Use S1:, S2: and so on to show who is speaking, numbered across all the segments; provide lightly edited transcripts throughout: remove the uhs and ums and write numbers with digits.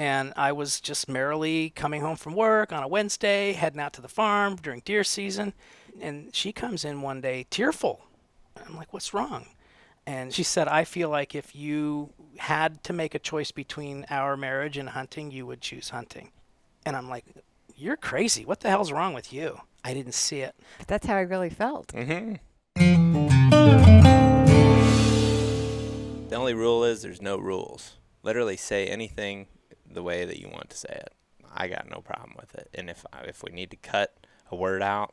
S1: And I was just merrily coming home from work on a Wednesday, heading out to the farm during deer season. And she comes in one day tearful. I'm like, what's wrong? And she said, I feel like if you had to make a choice between our marriage and hunting, you would choose hunting. And I'm like, you're crazy. What the hell's wrong with you? I didn't see it.
S2: But that's how I really felt.
S3: The only rule is there's no rules. Literally say anything the way that you want to say it. I got no problem with it. And if we need to cut a word out,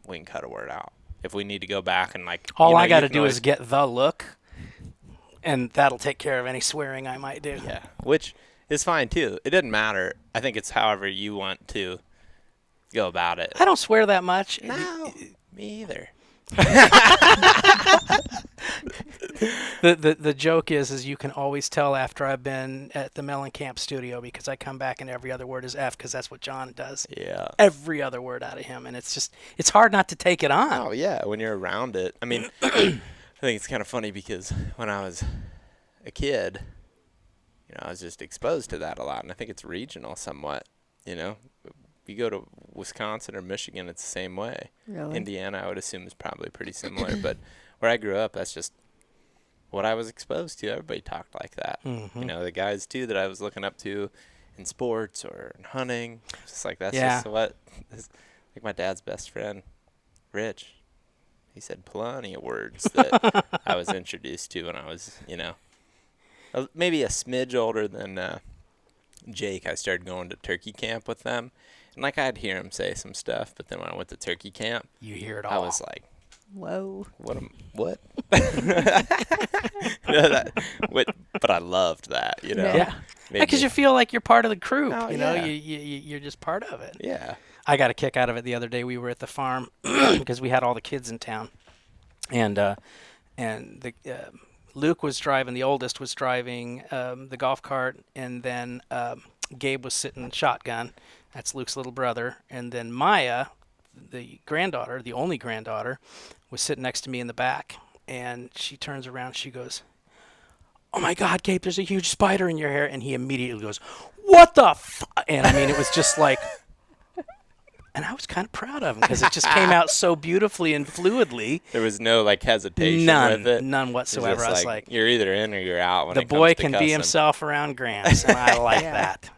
S3: we can cut a word out. If we need to go back and
S1: all I got to do is get the look, and that'll take care of any swearing I might do.
S3: Yeah, which is fine too. It doesn't matter. I think it's however you want to go about it.
S1: I don't swear that much.
S3: No, me either.
S1: The joke is you can always tell after I've been at the Mellencamp studio because I come back and every other word is F because that's what John does.
S3: Yeah.
S1: Every other word out of him, and it's hard not to take it on.
S3: Oh yeah, when you're around it. I mean, I think it's kind of funny because when I was a kid, I was just exposed to that a lot, and I think it's regional somewhat. You go to Wisconsin or Michigan, it's the same way.
S2: Really?
S3: Indiana, I would assume, is probably pretty similar. But where I grew up, that's just what I was exposed to. Everybody talked like that.
S1: Mm-hmm.
S3: The guys, too, that I was looking up to in sports or in hunting. Just like that's
S1: Yeah.
S3: just what, like my dad's best friend, Rich. He said plenty of words that I was introduced to when I was, maybe a smidge older than Jake. I started going to turkey camp with them. And I'd hear him say some stuff, but then when I went to turkey camp,
S1: You hear it all.
S3: I was like,
S2: Whoa.
S3: what? But I loved that,
S1: yeah,
S3: Made
S1: because
S3: me-
S1: you feel like you're part of the group.
S3: Oh,
S1: Yeah.
S3: yeah.
S1: You're just part of it.
S3: Yeah.
S1: I got a kick out of it the other day. We were at the farm because we had all the kids in town, and Luke was driving. The oldest was driving the golf cart, and then Gabe was sitting shotgun. That's Luke's little brother, and then Maya, the granddaughter, the only granddaughter, was sitting next to me in the back. And she turns around. She goes, "Oh my God, Gabe! There's a huge spider in your hair!" And he immediately goes, "What the?" And I mean, it was just like. And I was kind of proud of him because it just came out so beautifully and fluidly.
S3: There was no hesitation with it.
S1: None whatsoever. I was like,
S3: you're either in or you're out when
S1: the
S3: it comes
S1: boy
S3: to
S1: can
S3: cussing.
S1: be himself around Gramps, and I like that.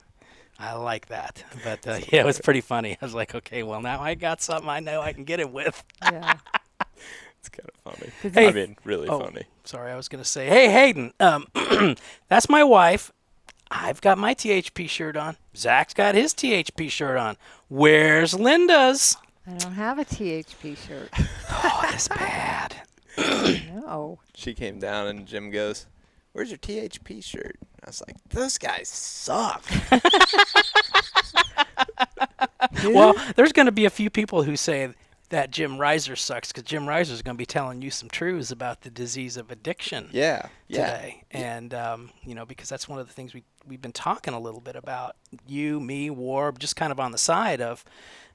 S1: I like that. But yeah, it was pretty funny. I was like, okay, well now I got something I know I can get him with.
S2: Yeah.
S3: It's kind of funny.
S1: Hey.
S3: I mean, really funny.
S1: Sorry, I was gonna say, hey Hayden, that's my wife. I've got my THP shirt on. Zach's got his THP shirt on. Where's Linda's?
S2: I don't have a THP shirt.
S1: Oh, that's bad.
S2: No.
S3: She came down and Jim goes, "Where's your THP shirt?" I was like, "Those guys suck."
S1: Well, there's going to be a few people who say that Jim Ryser sucks because Jim Ryser is going to be telling you some truths about the disease of addiction
S3: Yeah.
S1: today. And, because that's one of the things we've been talking a little bit about. You, me, Warb, just kind of on the side of,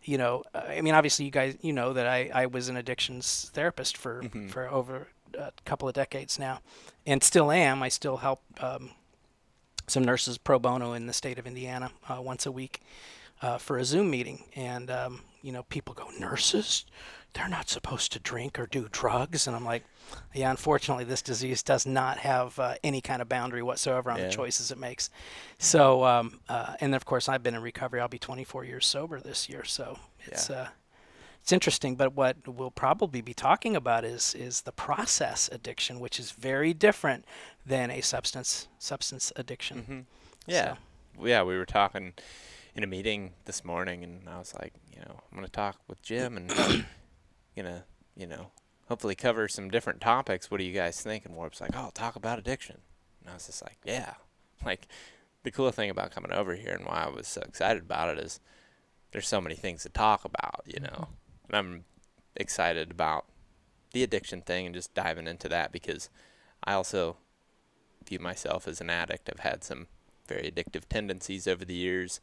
S1: obviously you guys, that I was an addictions therapist for over a couple of decades now and still am. I still help some nurses pro bono in the state of Indiana once a week for a Zoom meeting. And, people go, nurses? They're not supposed to drink or do drugs. And I'm like, yeah, unfortunately, this disease does not have any kind of boundary whatsoever on the choices it makes. So, and of course, I've been in recovery. I'll be 24 years sober this year. So it's interesting. But what we'll probably be talking about is the process addiction, which is very different than a substance addiction.
S3: Mm-hmm. Yeah.
S1: So.
S3: Yeah, we were talking in a meeting this morning, and I was like, I'm going to talk with Jim and hopefully cover some different topics. What do you guys think? And Warp's like, oh, talk about addiction. And I was just like, yeah. Like, the cool thing about coming over here and why I was so excited about it is there's so many things to talk about, And I'm excited about the addiction thing and just diving into that because I also view myself as an addict. I've had some very addictive tendencies over the years.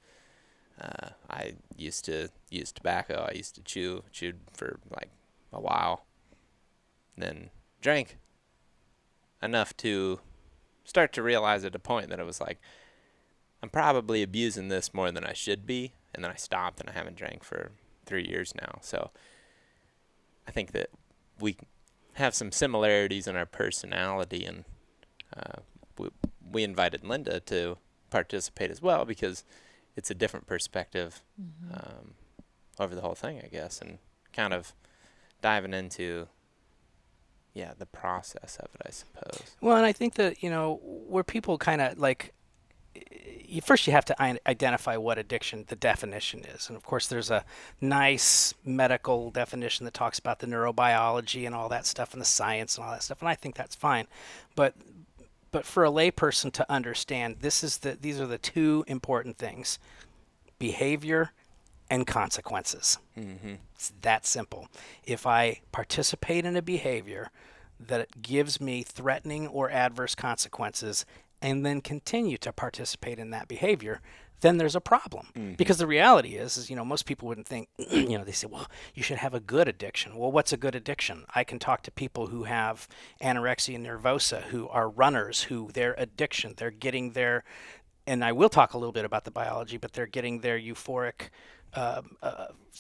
S3: I used to use tobacco. I used to chewed for like a while. Then drank enough to start to realize at a point that it was like, I'm probably abusing this more than I should be. And then I stopped, and I haven't drank for 3 years now. So I think that we have some similarities in our personality, and we invited Linda to participate as well because it's a different perspective over the whole thing, I guess, and kind of diving into the process of it, I suppose.
S1: Well, and I think that, where people kind of like, first you have to identify what addiction, the definition is. And of course, there's a nice medical definition that talks about the neurobiology and all that stuff and the science and all that stuff. And I think that's fine. But for a layperson to understand, these are the two important things: behavior and consequences.
S3: Mm-hmm.
S1: It's that simple. If I participate in a behavior that it gives me threatening or adverse consequences and then continue to participate in that behavior, then there's a problem.
S3: Mm-hmm.
S1: Because the reality is, most people wouldn't think, they say, well, you should have a good addiction. Well, what's a good addiction? I can talk to people who have anorexia nervosa, who are runners, who their addiction, they're getting their, and I will talk a little bit about the biology, but they're getting their euphoric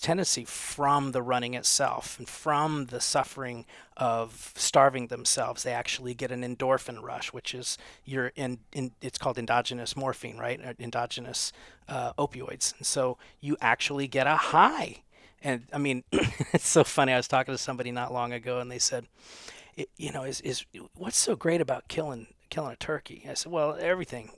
S1: tendency from the running itself and from the suffering of starving themselves. They actually get an endorphin rush, which is it's called endogenous morphine, right? Endogenous opioids. And so you actually get a high. And I mean, it's so funny. I was talking to somebody not long ago, and they said, is what's so great about killing a turkey? I said, well, everything.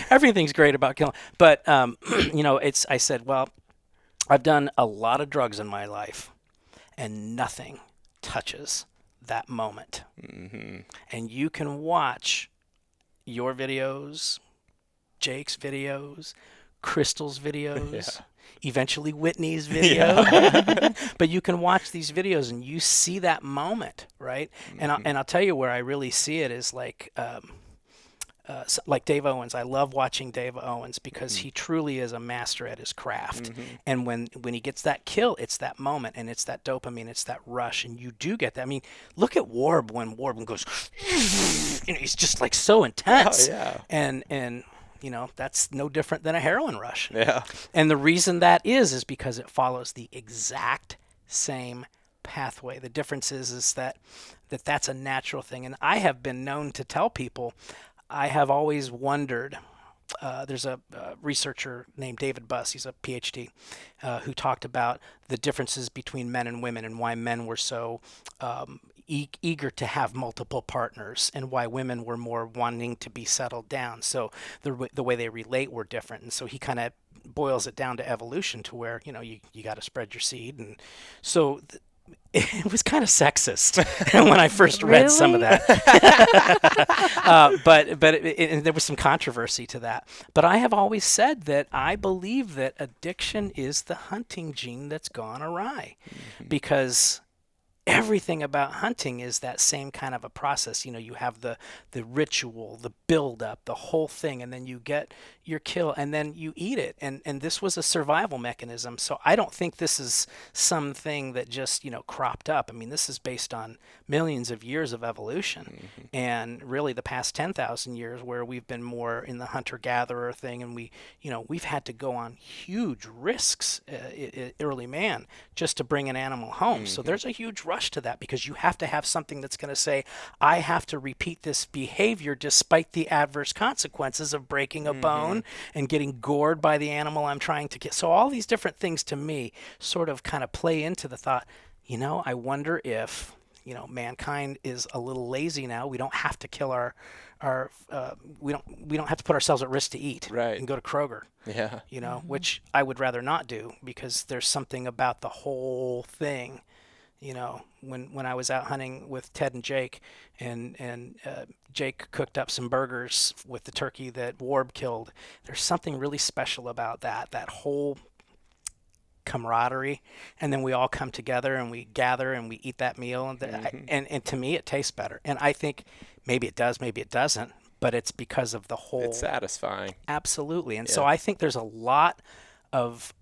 S1: Everything's great about killing. But I said, well, I've done a lot of drugs in my life, and nothing touches that moment.
S3: Mm-hmm.
S1: And you can watch your videos, Jake's videos, Crystal's videos, eventually Whitney's video. But you can watch these videos and you see that moment, right?
S3: Mm-hmm.
S1: And I'll tell you where I really see it is like Dave Owens. I love watching Dave Owens because he truly is a master at his craft.
S3: Mm-hmm.
S1: And when he gets that kill, it's that moment, and it's that dopamine, it's that rush, and you do get that. I mean, look at Warb when Warb goes, he's just like so intense.
S3: Oh, yeah.
S1: And that's no different than a heroin rush.
S3: Yeah.
S1: And the reason that is because it follows the exact same pathway. The difference is that that's a natural thing. And I have been known to tell people, I have always wondered, there's a researcher named David Buss, he's a PhD, who talked about the differences between men and women and why men were so eager to have multiple partners and why women were more wanting to be settled down. So the way they relate were different. And so he kind of boils it down to evolution, to where, you got to spread your seed. And so it was kind of sexist when I first read some of that. And there was some controversy to that. But I have always said that I believe that addiction is the hunting gene that's gone awry. Mm-hmm. Because everything about hunting is that same kind of a process. You have the ritual, the build-up, the whole thing, and then you get your kill, and then you eat it. And this was a survival mechanism. So I don't think this is something that just, cropped up. I mean, this is based on millions of years of evolution. Mm-hmm. And really the past 10,000 years where we've been more in the hunter-gatherer thing, and we've had to go on huge risks, early man, just to bring an animal home. Mm-hmm. So there's a huge rush to that, because you have to have something that's going to say, I have to repeat this behavior despite the adverse consequences of breaking a bone and getting gored by the animal I'm trying to get. So all these different things, to me, sort of kind of play into the thought, I wonder if, mankind is a little lazy now. We don't have to kill we don't have to put ourselves at risk to eat,
S3: right,
S1: and go to Kroger.
S3: Yeah.
S1: Which I would rather not do, because there's something about the whole thing. When I was out hunting with Ted and Jake, and Jake cooked up some burgers with the turkey that Warb killed, there's something really special about that whole camaraderie. And then we all come together and we gather and we eat that meal, and to me it tastes better. And I think maybe it does, maybe it doesn't, but it's because of the whole.
S3: It's satisfying.
S1: Absolutely. And so I think there's a lot of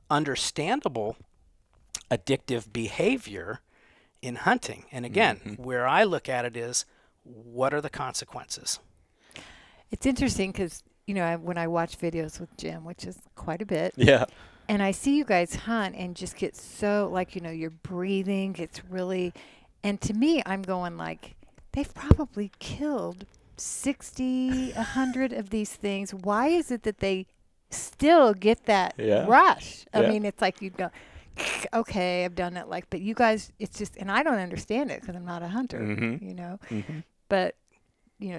S1: understandable addictive behavior in hunting. And again, where I look at it is, what are the consequences?
S2: It's interesting because, when I watch videos with Jim, which is quite a bit,
S3: Yeah.
S2: and I see you guys hunt and just get so, like, your breathing gets really, and to me, I'm going like, they've probably killed 60, 100 of these things. Why is it that they still get that
S3: Yeah.
S2: rush? I
S3: Yeah.
S2: mean, it's like you go, okay, I've done it. Like, but you guys, it's just, and I don't understand it because I'm not a hunter,
S3: Mm-hmm.
S2: But,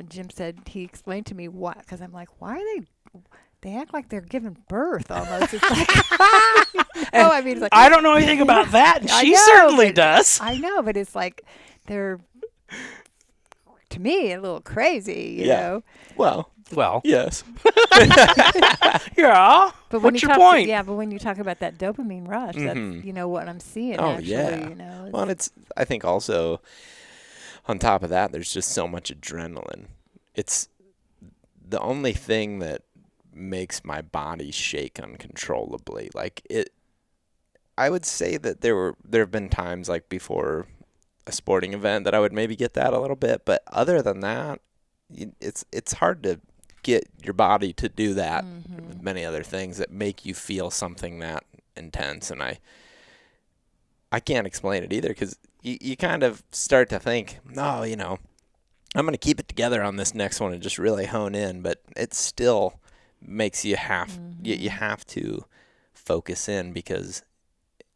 S2: Jim said, he explained to me why, because I'm like, why are they act like they're giving birth almost. It's like, I mean, it's like,
S1: I don't know anything about that, and
S2: I
S1: she
S2: know,
S1: certainly
S2: but-
S1: does.
S2: I know, but it's like they're, to me, a little crazy, you
S3: Yeah.
S2: know.
S3: Well,
S1: Well,
S3: yes.
S1: yeah.
S2: But when
S1: What's
S2: you
S1: your
S2: talk,
S1: point?
S2: Yeah, but when you talk about that dopamine rush,
S3: Mhm.
S2: that's what I'm seeing.
S3: Oh,
S2: actually,
S3: yeah. Well, and I think also on top of that, there's just so much adrenaline. It's the only thing that makes my body shake uncontrollably. I would say that there have been times like before a sporting event that I would maybe get that a little bit, but other than that, it's hard to get your body to do that with many other things that make you feel something that intense. And I can't explain it either, because you kind of start to think, no, I'm going to keep it together on this next one and just really hone in, but it still makes you you have to focus in, because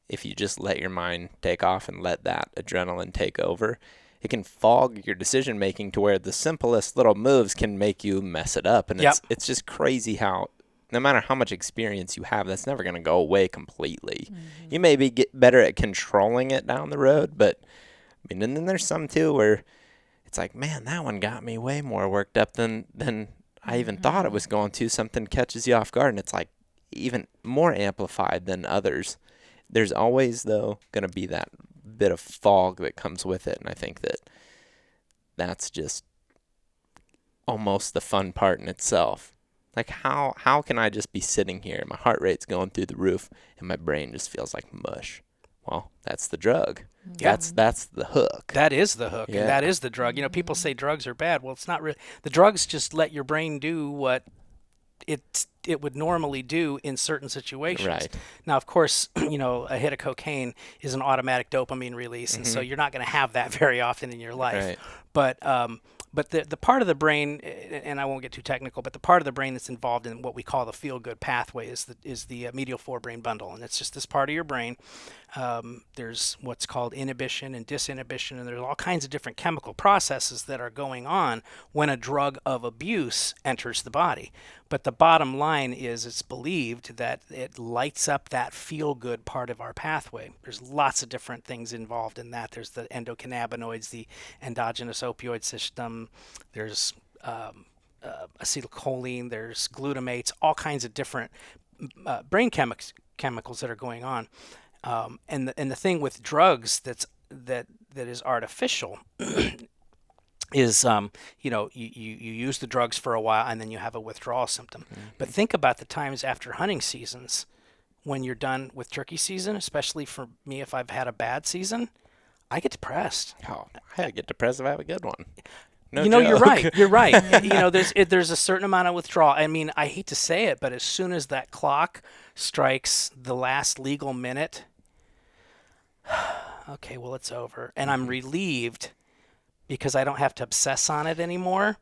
S3: if you just let your mind take off and let that adrenaline take over, it can fog your decision making to where the simplest little moves can make you mess it up. And
S1: Yep.
S3: it's just crazy how no matter how much experience you have, that's never going to go away completely. You maybe get better at controlling it down the road, but I mean, and then there's some too where it's like, man, that one got me way more worked up than I even thought it was going to. Something catches you off guard, and it's like even more amplified than others. There's always, though, going to be that bit of fog that comes with it, and I think that's just almost the fun part in itself. Like, how can I just be sitting here, my heart rate's going through the roof, and my brain just feels like mush? Well, that's the drug.
S1: Yeah.
S3: That's the hook.
S1: That is the hook,
S3: Yeah.
S1: and that is the drug. People say drugs are bad. Well, it's not really. The drugs just let your brain do what it would normally do in certain situations.
S3: Right.
S1: Now, of course, a hit of cocaine is an automatic dopamine release, and so you're not going to have that very often in your life.
S3: Right.
S1: But the part of the brain, and I won't get too technical, but the part of the brain that's involved in what we call the feel-good pathway is the medial forebrain bundle, and it's just this part of your brain. There's what's called inhibition and disinhibition, and there's all kinds of different chemical processes that are going on when a drug of abuse enters the body. But the bottom line is, it's believed that it lights up that feel-good part of our pathway. There's lots of different things involved in that. There's the endocannabinoids, the endogenous opioid system. There's acetylcholine. There's glutamates. All kinds of different brain chemicals that are going on. And the thing with drugs that is artificial is you use the drugs for a while and then you have a withdrawal symptom. But think about the times after hunting seasons when you're done with turkey season, especially for me if I've had a bad season, I get depressed.
S3: Oh, I get depressed if I have a good one. No
S1: You're
S3: joke.
S1: right. You're right. There's a certain amount of withdrawal. I mean, I hate to say it, but as soon as that clock strikes the last legal minute, okay, well, it's over. And I'm relieved because I don't have to obsess on it anymore.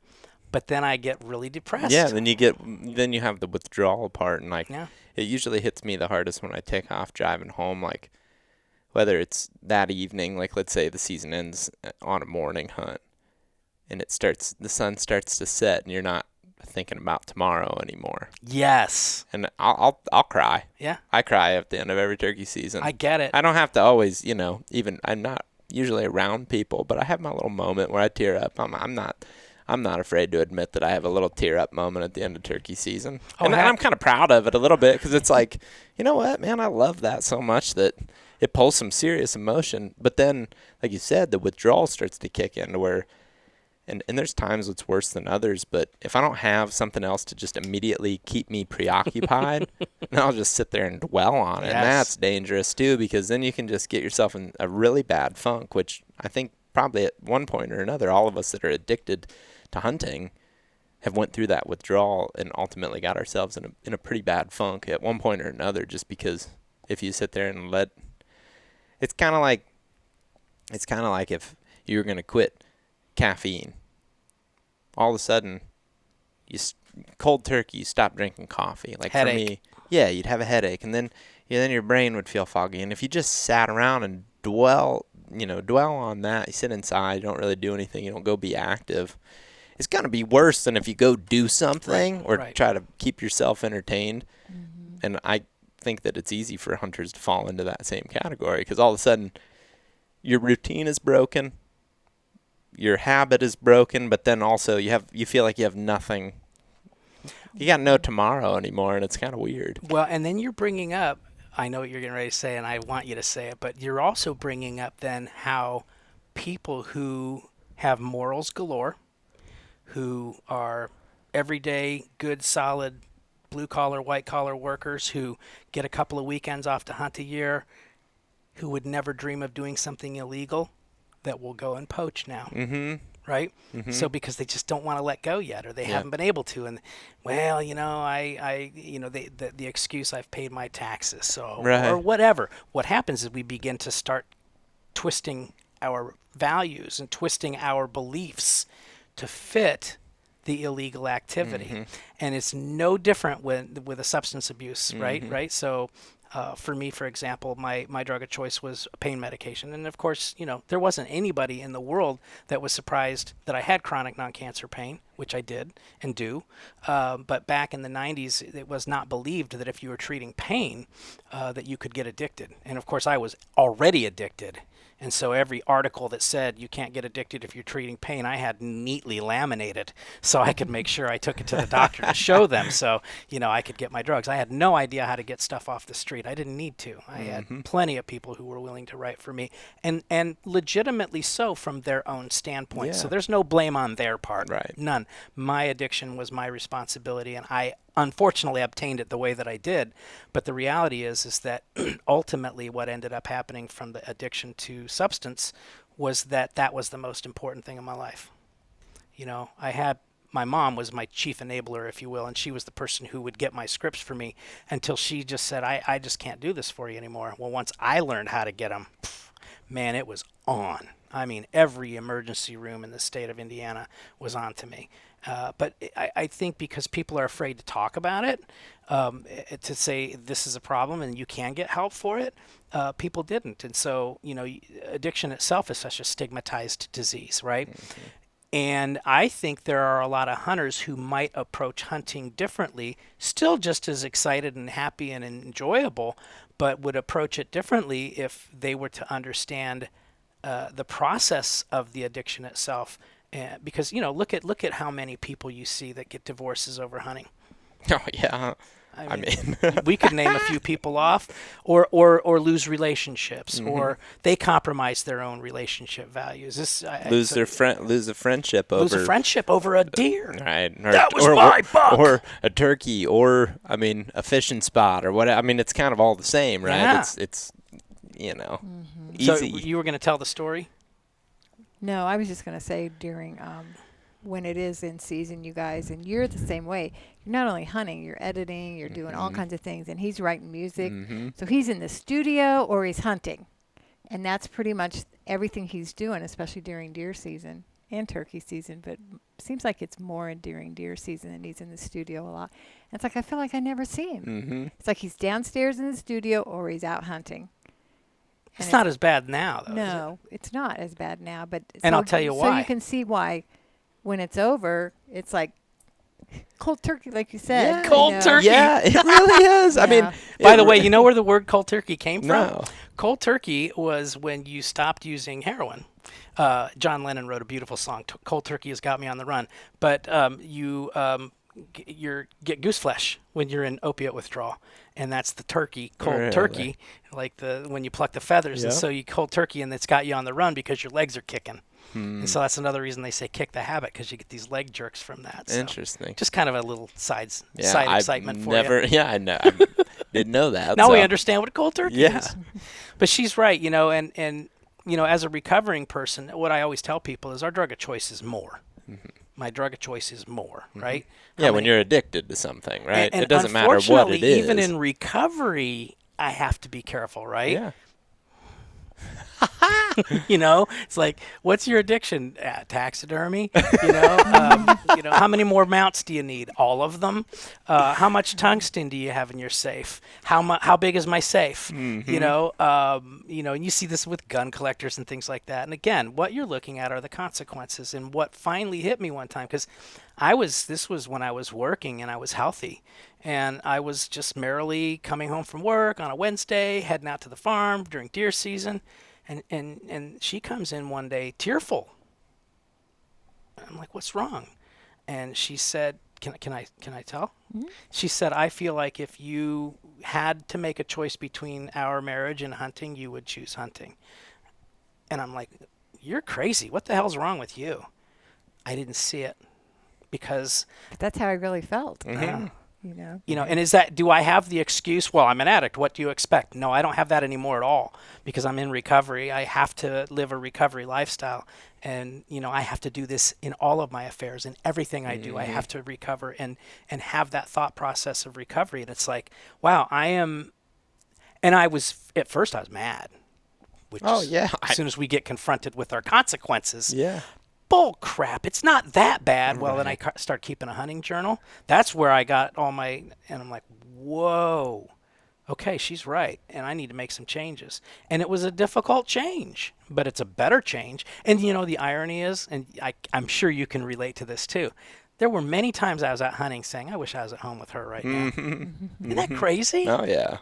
S1: But then I get really depressed.
S3: Yeah, then you have the withdrawal part, and
S1: Yeah.
S3: it usually hits me the hardest when I take off driving home, like whether it's that evening, like let's say the season ends on a morning hunt, and the sun starts to set, and you're not thinking about tomorrow anymore.
S1: Yes.
S3: And I'll cry.
S1: Yeah.
S3: I cry at the end of every turkey season.
S1: I get it.
S3: I don't have to always, even I'm not usually around people, but I have my little moment where I tear up. I'm not afraid to admit that I have a little tear up moment at the end of turkey season.
S1: Oh,
S3: and
S1: heck.
S3: I'm kind of proud of it a little bit, because it's like, you know what, man, I love that so much that it pulls some serious emotion. But then, like you said, the withdrawal starts to kick in to where, and there's times it's worse than others, but if I don't have something else to just immediately keep me preoccupied, then I'll just sit there and dwell on it.
S1: Yes.
S3: And that's dangerous too, because then you can just get yourself in a really bad funk, which I think probably at one point or another, all of us that are addicted to hunting have went through that withdrawal and ultimately got ourselves in a pretty bad funk at one point or another, just because if you sit there and it's kind of like if you were going to quit caffeine, all of a sudden cold turkey, you stop drinking coffee. Like
S1: Headache.
S3: for me, yeah, you'd have a headache, and then your brain would feel foggy. And if you just sat around and dwell on that, you sit inside, you don't really do anything, you don't go be active, it's going to be worse than if you go do something or try to keep yourself entertained. And I think that it's easy for hunters to fall into that same category, because all of a sudden your routine is broken, your habit is broken, but then also you feel like you have nothing. You got no tomorrow anymore, and it's kind of weird.
S1: Well, and then you're bringing up, I know what you're getting ready to say, and I want you to say it, but you're also bringing up then how people who have morals galore, who are everyday, good, solid, blue-collar, white-collar workers who get a couple of weekends off to hunt a year, who would never dream of doing something illegal, that will go and poach now.
S3: Mm-hmm.
S1: Right? Mm-hmm. So because they just don't want to let go yet, or they haven't been able to. And, well, the excuse, I've paid my taxes, so, or whatever. What happens is we begin to start twisting our values and twisting our beliefs to fit the illegal activity. Mm-hmm. And it's no different with a substance abuse, right? So for me, for example, my drug of choice was pain medication. And of course, there wasn't anybody in the world that was surprised that I had chronic non-cancer pain, which I did and do. But back in the 90s, it was not believed that if you were treating pain, that you could get addicted. And of course, I was already addicted. And so every article that said you can't get addicted if you're treating pain, I had neatly laminated so I could make sure I took it to the doctor to show them so, I could get my drugs. I had no idea how to get stuff off the street. I didn't need to. I had plenty of people who were willing to write for me, and legitimately so from their own standpoint. So there's no blame on their part.
S3: Right.
S1: None. My addiction was my responsibility, and I unfortunately obtained it the way that I did. But the reality is that ultimately what ended up happening from the addiction to substance was that was the most important thing in my life. My mom was my chief enabler, if you will, and she was the person who would get my scripts for me until she just said, I just can't do this for you anymore. Well, once I learned how to get them, man, it was on. I mean, every emergency room in the state of Indiana was on to me. But I think because people are afraid to talk about it, to say this is a problem and you can get help for it, people didn't. And so, addiction itself is such a stigmatized disease, right? Mm-hmm. And I think there are a lot of hunters who might approach hunting differently, still just as excited and happy and enjoyable, but would approach it differently if they were to understand the process of the addiction itself. Because look at how many people you see that get divorces over hunting.
S3: Oh yeah, I mean
S1: we could name a few people off, or lose relationships, or they compromise their own relationship values.
S3: Lose a friendship
S1: over a deer.
S3: Right,
S1: that was my buck.
S3: Or a turkey, or a fishing spot, or what. I mean, it's kind of all the same, right?
S1: Yeah.
S3: It's easy.
S1: So you were going to tell the story?
S2: No, I was just going to say during when it is in season, you guys, and you're the same way. You're not only hunting, you're editing, you're doing all kinds of things, and he's writing music. Mm-hmm. So he's in the studio or he's hunting. And that's pretty much everything he's doing, especially during deer season and turkey season. But it seems like it's more during deer season and he's in the studio a lot. And it's like I feel like I never see him. Mm-hmm. It's like he's downstairs in the studio or he's out hunting.
S1: It's not as bad now, though.
S2: No, it's not as bad now. But
S1: and I'll tell you why.
S2: So you can see why when it's over, it's like cold turkey, like you said.
S1: Yeah. Cold turkey.
S3: Yeah, it really is.
S2: Yeah.
S3: I mean,
S1: by the way, you know where the word cold turkey came from?
S3: No.
S1: Cold turkey was when you stopped using heroin. John Lennon wrote a beautiful song, Cold Turkey Has Got Me on the Run. But you get goose flesh when you're in opiate withdrawal, and that's the turkey, cold turkey, like when you pluck the feathers. Yep. And so you cold turkey, and it's got you on the run because your legs are kicking. And so that's another reason they say kick the habit, because you get these leg jerks from that. So
S3: interesting.
S1: Just kind of a little side excitement for you.
S3: Yeah, I know. I didn't know that.
S1: Now we understand what a cold turkey is.
S3: But
S1: she's right, and as a recovering person, what I always tell people is our drug of choice is more. My drug of choice is more, right?
S3: Yeah, when you're addicted to something, right?
S1: And
S3: It doesn't matter what
S1: unfortunately,
S3: it is.
S1: even in recovery, I have to be careful, right?
S3: Yeah.
S1: It's like, what's your addiction? Taxidermy. How many more mounts do you need? All of them. How much tungsten do you have in your safe? How big is my safe? And you see this with gun collectors and things like that. And again, what you're looking at are the consequences. And what finally hit me one time, because this was when I was working and I was healthy. And I was just merrily coming home from work on a Wednesday, heading out to the farm during deer season. And she comes in one day tearful. I'm like, what's wrong? And she said, can I tell? Mm-hmm. She said, I feel like if you had to make a choice between our marriage and hunting, you would choose hunting. And I'm like, you're crazy. What the hell's wrong with you? I didn't see it because
S2: But that's how I really felt.
S3: Mm-hmm.
S1: And do I have the excuse? Well, I'm an addict. What do you expect? No, I don't have that anymore at all because I'm in recovery. I have to live a recovery lifestyle. And, I have to do this in all of my affairs and everything I do. I have to recover and have that thought process of recovery. And it's like, wow, and at first I was mad. Which as soon as we get confronted with our consequences.
S3: Yeah.
S1: Bull crap. It's not that bad. Well, then I start keeping a hunting journal. That's where I got and I'm like, whoa, okay, she's right. And I need to make some changes. And it was a difficult change, but it's a better change. And the irony is, and I'm sure you can relate to this too. There were many times I was out hunting saying, I wish I was at home with her right now. Isn't that crazy?
S3: Oh, yeah.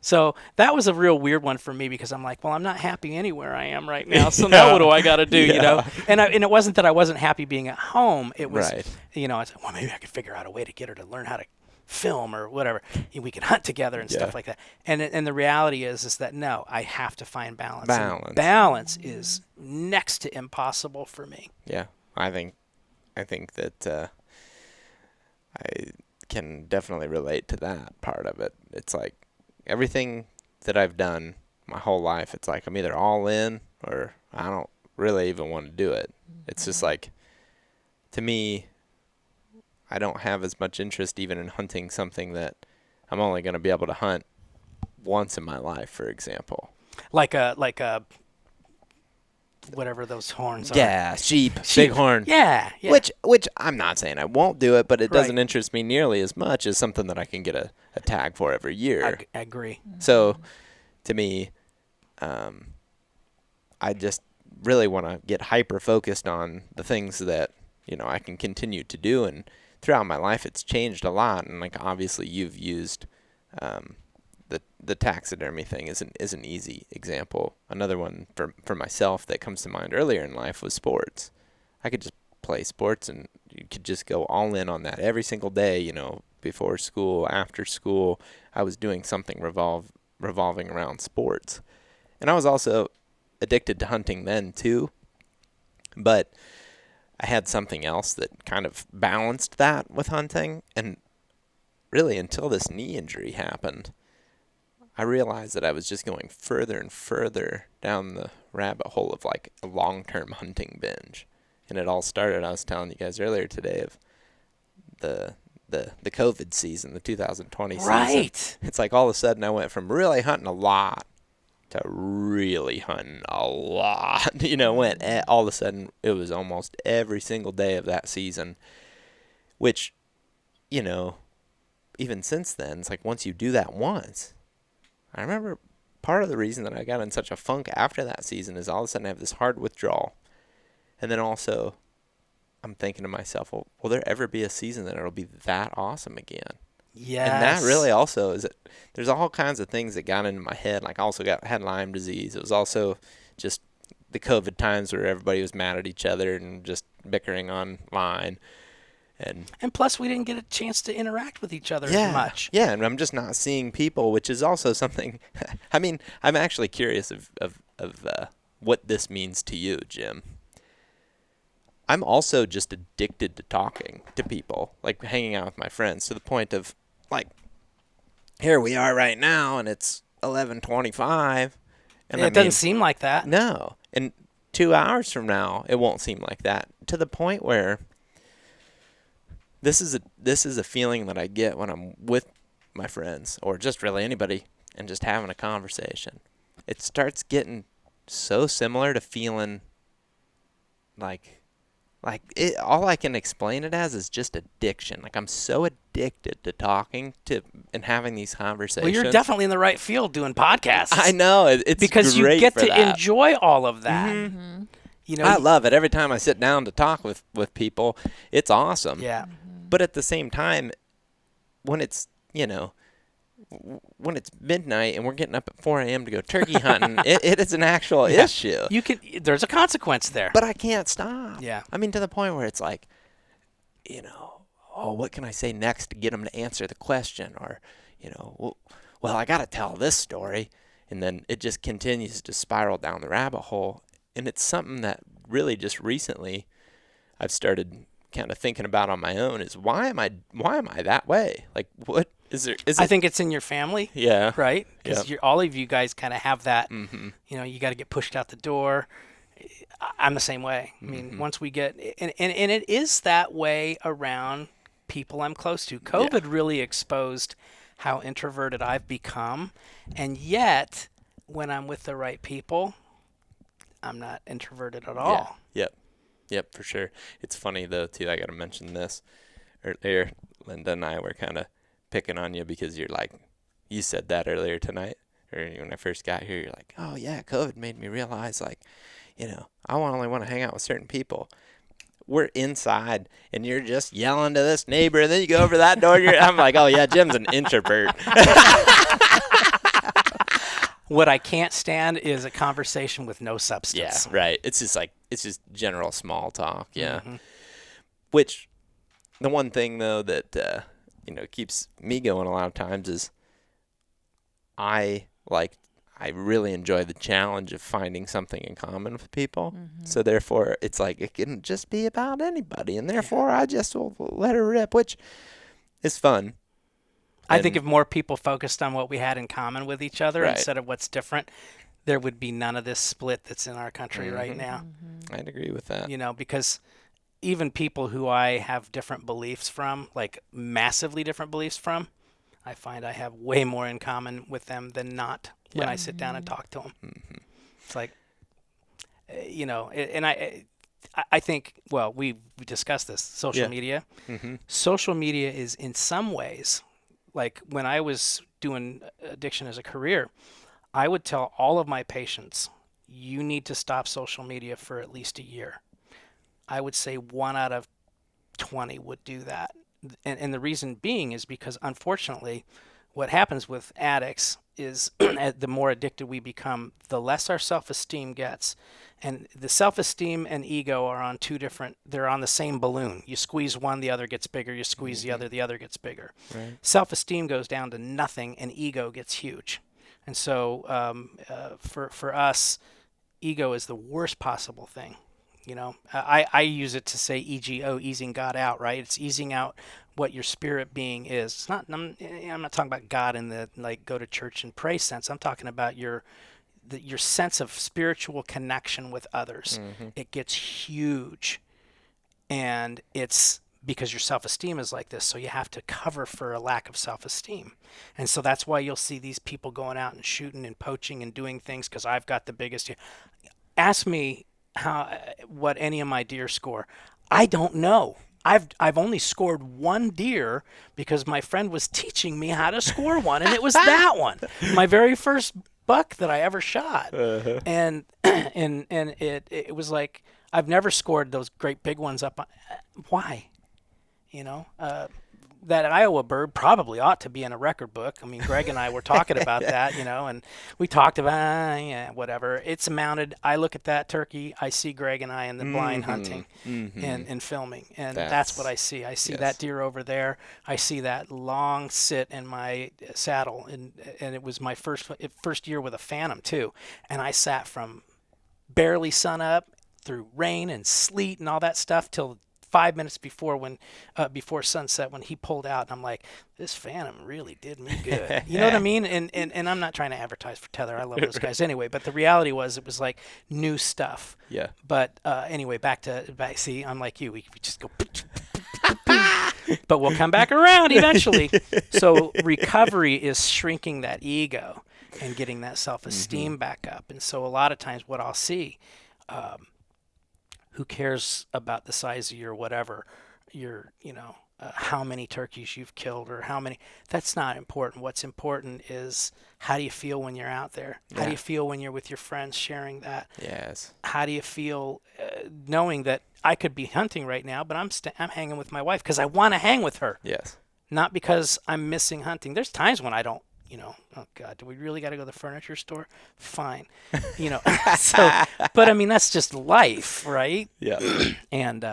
S1: So that was a real weird one for me because I'm like, well, I'm not happy anywhere I am right now. So now what do I got to do, And it wasn't that I wasn't happy being at home. It was, I said, well, maybe I could figure out a way to get her to learn how to film or whatever. We could hunt together and stuff like that. And the reality is that, no, I have to find balance. Balance is next to impossible for me.
S3: Yeah, I think that I can definitely relate to that part of it. It's like, everything that I've done my whole life, it's like I'm either all in or I don't really even want to do it. It's just like, to me, I don't have as much interest even in hunting something that I'm only going to be able to hunt once in my life, for example.
S1: Like a whatever those horns are.
S3: Yeah, sheep, bighorn.
S1: Yeah.
S3: Which I'm not saying I won't do it, but it doesn't interest me nearly as much as something that I can get a tag for every year.
S1: I agree.
S3: So, to me, I just really want to get hyper-focused on the things that, I can continue to do. And throughout my life, it's changed a lot. And, like, obviously you've used the taxidermy thing is an easy example. Another one for myself that comes to mind earlier in life was sports. I could just play sports and you could just go all in on that every single day, before school, after school. I was doing something revolving around sports. And I was also addicted to hunting then too. But I had something else that kind of balanced that with hunting. And really until this knee injury happened, I realized that I was just going further and further down the rabbit hole of like a long-term hunting binge. And it all started, I was telling you guys earlier today, of the COVID season, the 2020 season.
S1: Right.
S3: It's like all of a sudden I went from really hunting a lot to really hunting a lot. All of a sudden it was almost every single day of that season, which, even since then, it's like once you do that once, I remember part of the reason that I got in such a funk after that season is all of a sudden I have this hard withdrawal. And then also I'm thinking to myself, well, will there ever be a season that it'll be that awesome again?
S1: Yes.
S3: And that really also is it. There's all kinds of things that got into my head. Like I also had Lyme disease. It was also just the COVID times where everybody was mad at each other and just bickering online. And
S1: plus, we didn't get a chance to interact with each other as much.
S3: Yeah, and I'm just not seeing people, which is also something. I mean, I'm actually curious of what this means to you, Jim. I'm also just addicted to talking to people, like hanging out with my friends, to the point of, like, here we are right now, and it's 11:25, And
S1: It doesn't seem like that.
S3: no. And 2 hours from now, it won't seem like that, to the point where this is a feeling that I get when I'm with my friends or just really anybody and just having a conversation. It starts getting so similar to feeling like it, all I can explain it as is just addiction. Like, I'm so addicted to talking to and having these conversations.
S1: Well, you're definitely in the right field doing podcasts.
S3: I know, it's
S1: because
S3: great
S1: you get
S3: for
S1: to
S3: that.
S1: enjoy all of that.
S2: Mm-hmm.
S1: You know,
S3: I love it. Every time I sit down to talk with people, it's awesome.
S1: Yeah.
S3: But at the same time, when it's, when it's midnight and we're getting up at 4 a.m. to go turkey hunting, it is an actual issue.
S1: There's a consequence there.
S3: But I can't stop.
S1: Yeah.
S3: I mean, to the point where it's like, what can I say next to get them to answer the question? Or, well, I got to tell this story. And then it just continues to spiral down the rabbit hole. And it's something that really just recently I've started kind of thinking about on my own is why am I that way? Like, what is there?
S1: I think it's in your family.
S3: Yeah.
S1: Right? Because all of you guys kind of have that,
S3: Mm-hmm.
S1: You got to get pushed out the door. I'm the same way. I mean, once we get, and it is that way around people I'm close to. COVID really exposed how introverted I've become. And yet, when I'm with the right people, I'm not introverted at all.
S3: Yeah. Yep, for sure. It's funny, though, too. I got to mention this. Earlier, Linda and I were kind of picking on you because you said that earlier tonight. Or when I first got here, you're like, oh, yeah, COVID made me realize, I only want to hang out with certain people. We're inside, and you're just yelling to this neighbor, and then you go over that door. I'm like, oh, yeah, Jim's an introvert.
S1: What I can't stand is a conversation with no substance.
S3: Yeah, right. It's just general small talk. Yeah.
S1: Mm-hmm.
S3: Which, the one thing though that keeps me going a lot of times is I really enjoy the challenge of finding something in common with people.
S2: Mm-hmm.
S3: So therefore, it's like it can just be about anybody, and therefore I just will let her rip, which is fun.
S1: I think if more people focused on what we had in common with each other
S3: Right.
S1: instead of what's different, there would be none of this split that's in our country right now.
S3: I'd agree with that.
S1: Because even people who I have different beliefs from, like massively different beliefs from, I find I have way more in common with them than not when I sit down and talk to them.
S3: Mm-hmm.
S1: It's like, and I think, well, we discussed this, social media.
S3: Mm-hmm.
S1: Social media is in some ways, like when I was doing addiction as a career, I would tell all of my patients, you need to stop social media for at least a year. I would say 1 out of 20 would do that. And the reason being is because, unfortunately, what happens with addicts is the more addicted we become, the less our self-esteem gets. And the self-esteem and ego are on they're on the same balloon. You squeeze one, the other gets bigger. You squeeze the other gets bigger.
S3: Right.
S1: Self-esteem goes down to nothing, and ego gets huge. And so for us, ego is the worst possible thing. I use it to say EGO, easing God out, right? It's easing out what your spirit being is. It's not. I'm not talking about God in the go to church and pray sense. I'm talking about your sense of spiritual connection with others.
S3: Mm-hmm.
S1: It gets huge, and it's because your self-esteem is like this, so you have to cover for a lack of self-esteem. And so that's why you'll see these people going out and shooting and poaching and doing things because I've got the biggest. Ask me what any of my deer score. I don't know. I've only scored one deer because my friend was teaching me how to score one, and it was that one, my very first buck that I ever shot.
S3: Uh-huh.
S1: And it was like I've never scored those great big ones up. Why? That Iowa bird probably ought to be in a record book. I mean, Greg and I were talking about that, and we talked about, whatever. It's mounted. I look at that turkey. I see Greg and I in the blind hunting and filming. And that's what I see. I see that deer over there. I see that long sit in my saddle. And it was my first year with a Phantom, too. And I sat from barely sun up through rain and sleet and all that stuff till 5 minutes before sunset when he pulled out, and I'm like, this Phantom really did me good. You know what I mean? And I'm not trying to advertise for Tether. I love those guys anyway. But the reality was, it was like new stuff.
S3: Yeah.
S1: But anyway, see, I'm like you. We just go. But we'll come back around eventually. So recovery is shrinking that ego and getting that self-esteem back up. And so a lot of times what I'll see, who cares about the size of your whatever, how many turkeys you've killed or how many, that's not important. What's important is, how do you feel when you're out there? How do you feel when you're with your friends sharing that?
S3: Yes.
S1: How do you feel knowing that I could be hunting right now, but I'm hanging with my wife because I want to hang with her.
S3: Yes.
S1: Not because I'm missing hunting. There's times when I don't, oh God, do we really got to go to the furniture store? Fine. So, but I mean, that's just life, right?
S3: Yeah.
S1: And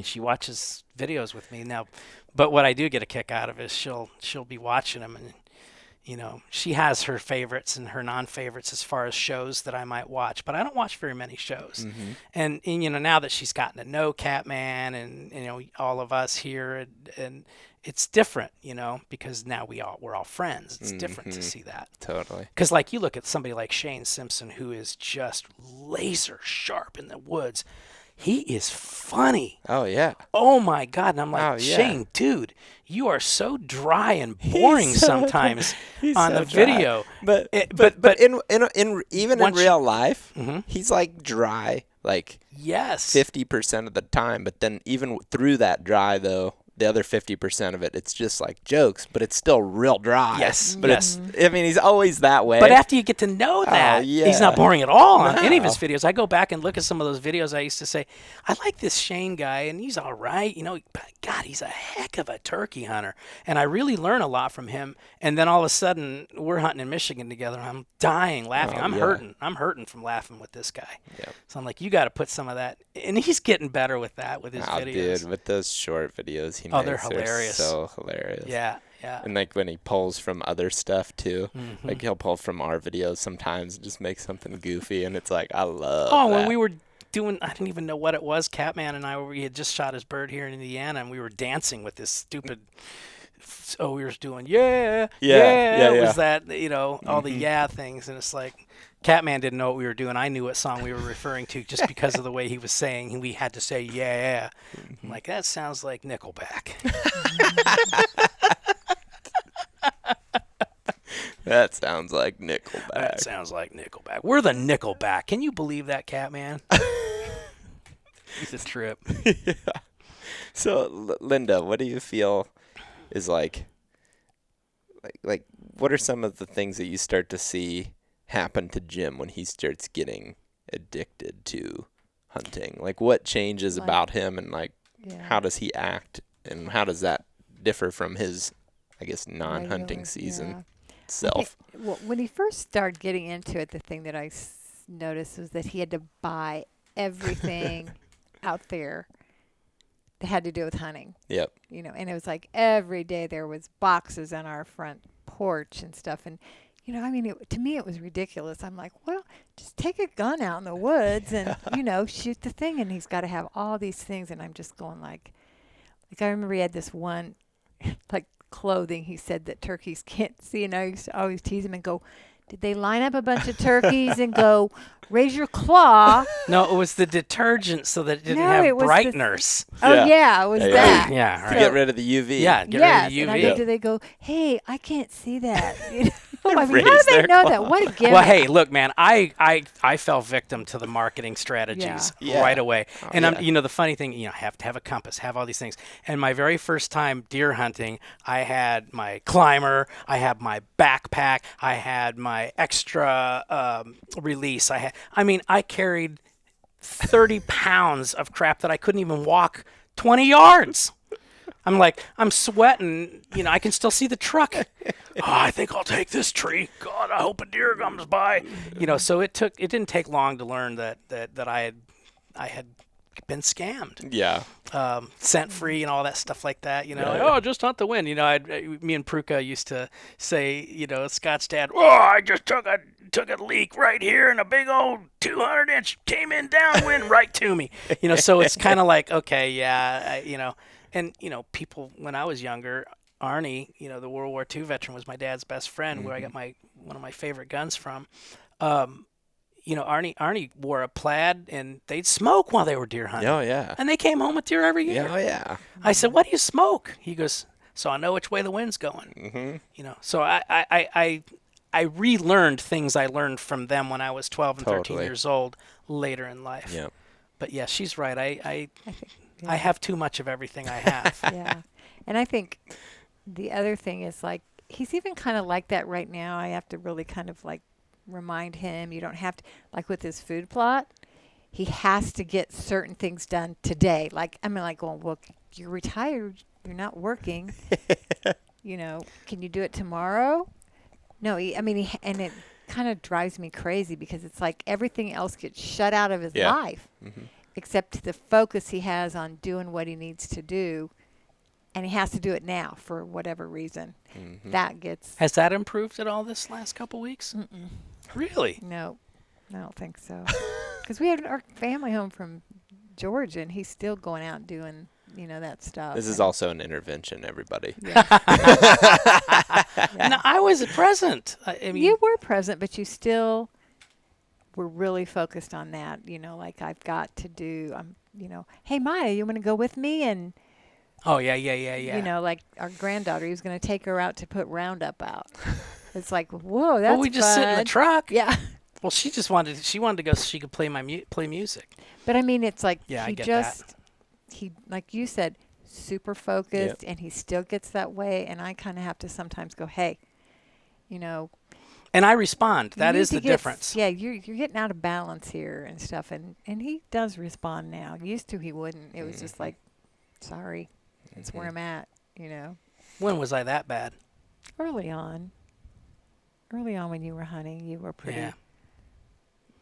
S1: she watches videos with me now, but what I do get a kick out of is she'll be watching them, and she has her favorites and her non-favorites as far as shows that I might watch, but I don't watch very many shows. And now that she's gotten to know Catman and all of us here, and it's different, because now we're all friends. It's different to see that.
S3: Totally.
S1: Because like you look at somebody like Shane Simpson, who is just laser sharp in the woods. He is funny.
S3: Oh, yeah.
S1: Oh, my God. And I'm like, Shane, dude, you are so dry and boring sometimes on the video.
S3: But in even in real life, he's like dry, like 50% of the time. But then even through that dry, though, the other 50% of it, it's just like jokes, but it's still real dry.
S1: Yes.
S3: But he's always that way.
S1: But after you get to know that, he's not boring at all on any of his videos. I go back and look at some of those videos. I used to say, I like this Shane guy, and he's all right. But God, he's a heck of a turkey hunter. And I really learn a lot from him. And then all of a sudden, we're hunting in Michigan together, and I'm dying laughing. I'm hurting. I'm hurting from laughing with this guy. Yep. So I'm like, you got to put some of that. And he's getting better with that, with his videos.
S3: Dude, with those short videos he makes,
S1: they're hilarious.
S3: So hilarious.
S1: Yeah.
S3: And like when he pulls from other stuff too, like he'll pull from our videos sometimes and just make something goofy, and it's like, I love that.
S1: When we were doing, I didn't even know what it was, Catman and I, we had just shot his bird here in Indiana, and we were dancing with this stupid, we were doing, it was that, all the things, and it's like, Catman didn't know what we were doing. I knew what song we were referring to just because of the way he was saying. We had to say, yeah. I'm like, that sounds like Nickelback.
S3: That sounds like Nickelback.
S1: That sounds like Nickelback. We're the Nickelback. Can you believe that, Catman? It's a trip.
S3: Yeah. So, Linda, what do you feel is like what are some of the things that you start to see happen to Jim when he starts getting addicted to hunting? Like, what changes about him, and how does he act, and how does that differ from his, I guess, non-hunting season self?
S2: When he first started getting into it, the thing that I noticed was that he had to buy everything out there that had to do with hunting.
S3: Yep.
S2: And it was like every day there was boxes on our front porch and stuff, and to me, it was ridiculous. I'm like, well, just take a gun out in the woods and, shoot the thing. And he's got to have all these things. And I'm just going like I remember he had this one, clothing. He said that turkeys can't see. And I used to always tease him and go, did they line up a bunch of turkeys and go, raise your claw?
S1: No, it was the detergent so that it didn't have brighteners.
S2: It was that.
S3: Yeah, right.
S2: So,
S3: get rid of the UV.
S1: Yeah, get rid of the UV.
S2: And I go, do they go, hey, I can't see that? I mean, how do they know that? What a gimmick.
S1: Well, hey, look, man, I fell victim to the marketing strategies right away. And the funny thing, have to have a compass, have all these things. And my very first time deer hunting, I had my climber, I had my backpack, I had my extra release. I carried 30 pounds of crap that I couldn't even walk 20 yards. I'm sweating. I can still see the truck. I think I'll take this tree. God, I hope a deer comes by. So it didn't take long to learn that I had been scammed.
S3: Yeah.
S1: Scent free and all that stuff like that,
S3: Right.
S1: oh, just hunt the wind. Me and Pruka used to say, Scott's dad, oh, I just took a leak right here and a big old 200-inch came in downwind right to me. So it's kind of like, okay, yeah, and, people, when I was younger, Arnie, the World War II veteran, was my dad's best friend, where I got one of my favorite guns from. Arnie wore a plaid, and they'd smoke while they were deer hunting.
S3: Oh, yeah.
S1: And they came home with deer every year.
S3: Yeah, oh, yeah.
S1: I said, "What do you smoke?" He goes, "So I know which way the wind's going." So I relearned things I learned from them when I was 12 and 13
S3: Totally.
S1: years old later in life.
S3: Yep.
S1: But yeah, she's right. I
S2: Yeah.
S1: have too much of everything I have.
S2: Yeah. And I think the other thing is, like, he's even kind of like that right now. I have to really kind of like remind him, you don't have to, like with his food plot, he has to get certain things done today. Like, I mean, like, well, you're retired, you're not working. Can you do it tomorrow? No, and it kind of drives me crazy, because it's like everything else gets shut out of his
S3: Yeah.
S2: life, except the focus he has on doing what he needs to do. And he has to do it now for whatever reason. That gets...
S1: Has that improved at all this last couple weeks?
S2: Mm-mm.
S1: Really?
S2: No, I don't think so. Because we had our family home from Georgia, and he's still going out and doing, that stuff.
S3: This is also an intervention, everybody.
S2: Yeah.
S1: No, I was present. I mean,
S2: You were present, but you still were really focused on that. Like, I've got to do, hey, Maya, you want to go with me? And,
S1: oh, yeah.
S2: like our granddaughter, he was going to take her out to put Roundup out. It's like, whoa, that's
S1: well, we just sit in the
S2: fun.
S1: truck.
S2: Yeah.
S1: Well, she wanted to go so she could play play music.
S2: But I mean, it's like
S1: Yeah, I
S2: he
S1: get
S2: just, he, like you said, super focused, and he still gets that way. And I kind of have to sometimes go, hey,
S1: And I respond. That is the difference.
S2: Yeah, you're getting out of balance here and stuff. And he does respond now. Used to, he wouldn't. It was just like, sorry, that's where I'm at,
S1: When was I that bad?
S2: Early on when you were hunting, you were pretty,
S1: Yeah.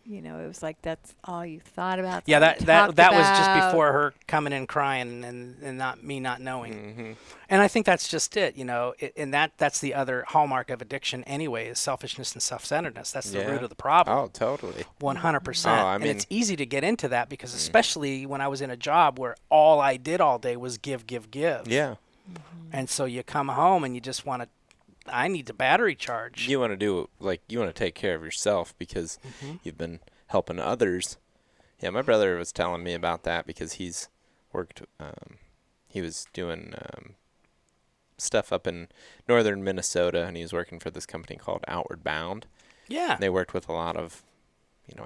S2: it was like that's all you thought about.
S1: Yeah,
S2: that's all you
S1: that
S2: talked
S1: was just
S2: about.
S1: before her coming in crying and not me not knowing. And I think that's just it, and that's the other hallmark of addiction anyway, is selfishness and self-centeredness. That's the root of the problem.
S3: Oh, totally.
S1: 100%.
S3: Oh, I
S1: and
S3: mean-
S1: it's easy to get into that, because especially when I was in a job where all I did all day was give.
S3: Yeah.
S1: And so you come home and you just I need the battery charge.
S3: You want to do, you want to take care of yourself because you've been helping others. Yeah, my brother was telling me about that, because he's worked, he was doing stuff up in northern Minnesota, and he was working for this company called Outward Bound.
S1: Yeah.
S3: And they worked with a lot of,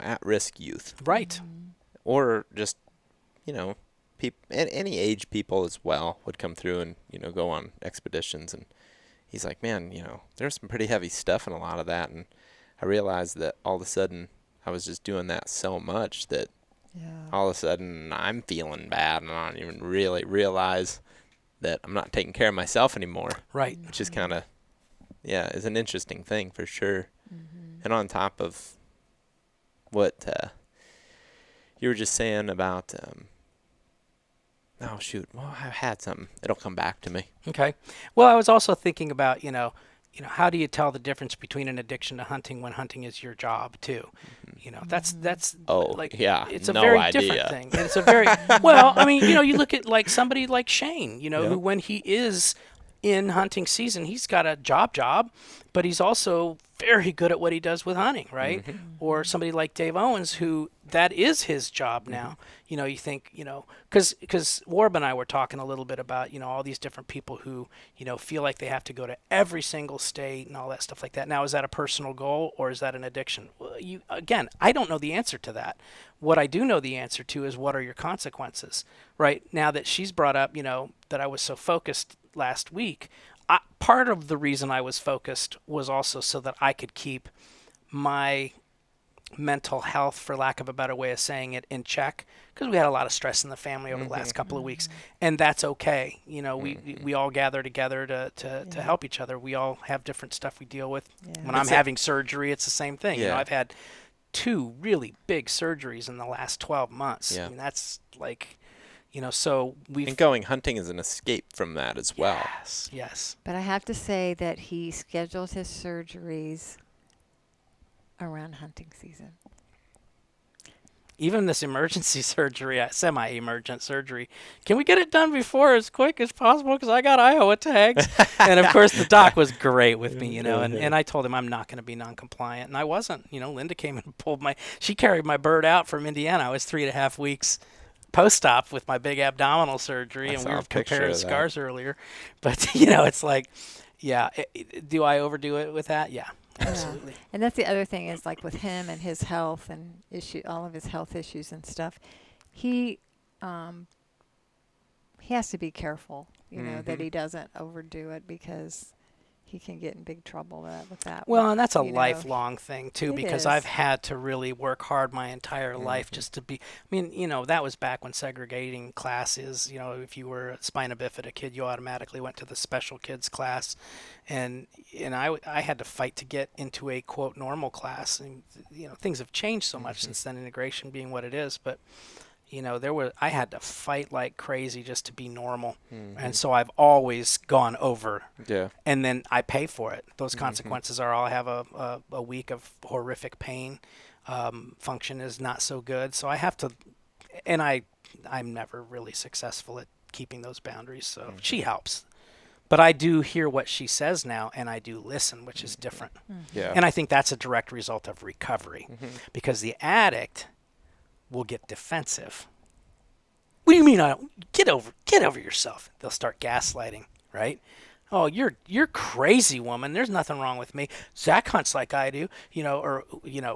S3: at-risk youth.
S1: Right.
S3: Or just, any age people as well would come through and, go on expeditions. And he's like, man, there's some pretty heavy stuff in a lot of that. And I realized that all of a sudden I was just doing that so much that all of a sudden I'm feeling bad, and I don't even really realize that I'm not taking care of myself anymore.
S1: Right.
S3: Which is kind of, is an interesting thing for sure. And on top of what you were just saying about, well, I had something. It'll come back to me.
S1: Okay. Well, I was also thinking about, how do you tell the difference between an addiction to hunting when hunting is your job too? That's it's a
S3: no
S1: very
S3: idea.
S1: different thing. And it's a very well, I mean, you look at like somebody like Shane, who when he is in hunting season, he's got a job, but he's also very good at what he does with hunting, right? Or somebody like Dave Owens, who that is his job now. You think, because Warb and I were talking a little bit about, all these different people who, feel like they have to go to every single state and all that stuff like that. Now, is that a personal goal or is that an addiction? Well, again, I don't know the answer to that. What I do know the answer to is, what are your consequences, right? Now that she's brought up, that I was so focused last week, part of the reason I was focused was also so that I could keep my mental health, for lack of a better way of saying it, in check, because we had a lot of stress in the family over the last couple of weeks, and that's okay. We all gather together to help each other. We all have different stuff we deal with. When I'm having surgery, it's the same thing. I've had 2 really big surgeries in the last 12 months.
S3: Yeah.
S1: I mean, that's like, so we've.
S3: And going hunting is an escape from that as well.
S1: Yes, yes.
S2: But I have to say that he scheduled his surgeries around hunting season.
S1: Even this emergency surgery, semi-emergent surgery, can we get it done before as quick as possible? Because I got Iowa tags. And of course, the doc was great with me, and I told him I'm not going to be non-compliant, and I wasn't. Linda came and she carried my bird out from Indiana. I was 3.5 weeks post-op with my big abdominal surgery, and we were comparing scars earlier. But it's like, yeah, do I overdo it with that? Yeah. Absolutely.
S2: Yeah. And that's the other thing is like with him and his health and all of his health issues and stuff, he has to be careful, that he doesn't overdo it because he can get in big trouble with that.
S1: Well, and that's a lifelong thing too, because
S2: is.
S1: I've had to really work hard my entire life just to be. I mean, that was back when segregating classes. If you were a spina bifida kid, you automatically went to the special kids class, and I had to fight to get into a quote normal class. And things have changed so much since then, integration being what it is, but. I had to fight like crazy just to be normal. And so I've always gone over.
S3: Yeah.
S1: And then I pay for it. Those consequences are I'll have a week of horrific pain. Function is not so good. So I have to, and I'm never really successful at keeping those boundaries. So she helps. But I do hear what she says now, and I do listen, which is different.
S3: Yeah.
S1: And I think that's a direct result of recovery. Because the addict will get defensive. What do you mean? Get over yourself. They'll start gaslighting, right? Oh, you're crazy, woman. There's nothing wrong with me. Zach hunts like I do, or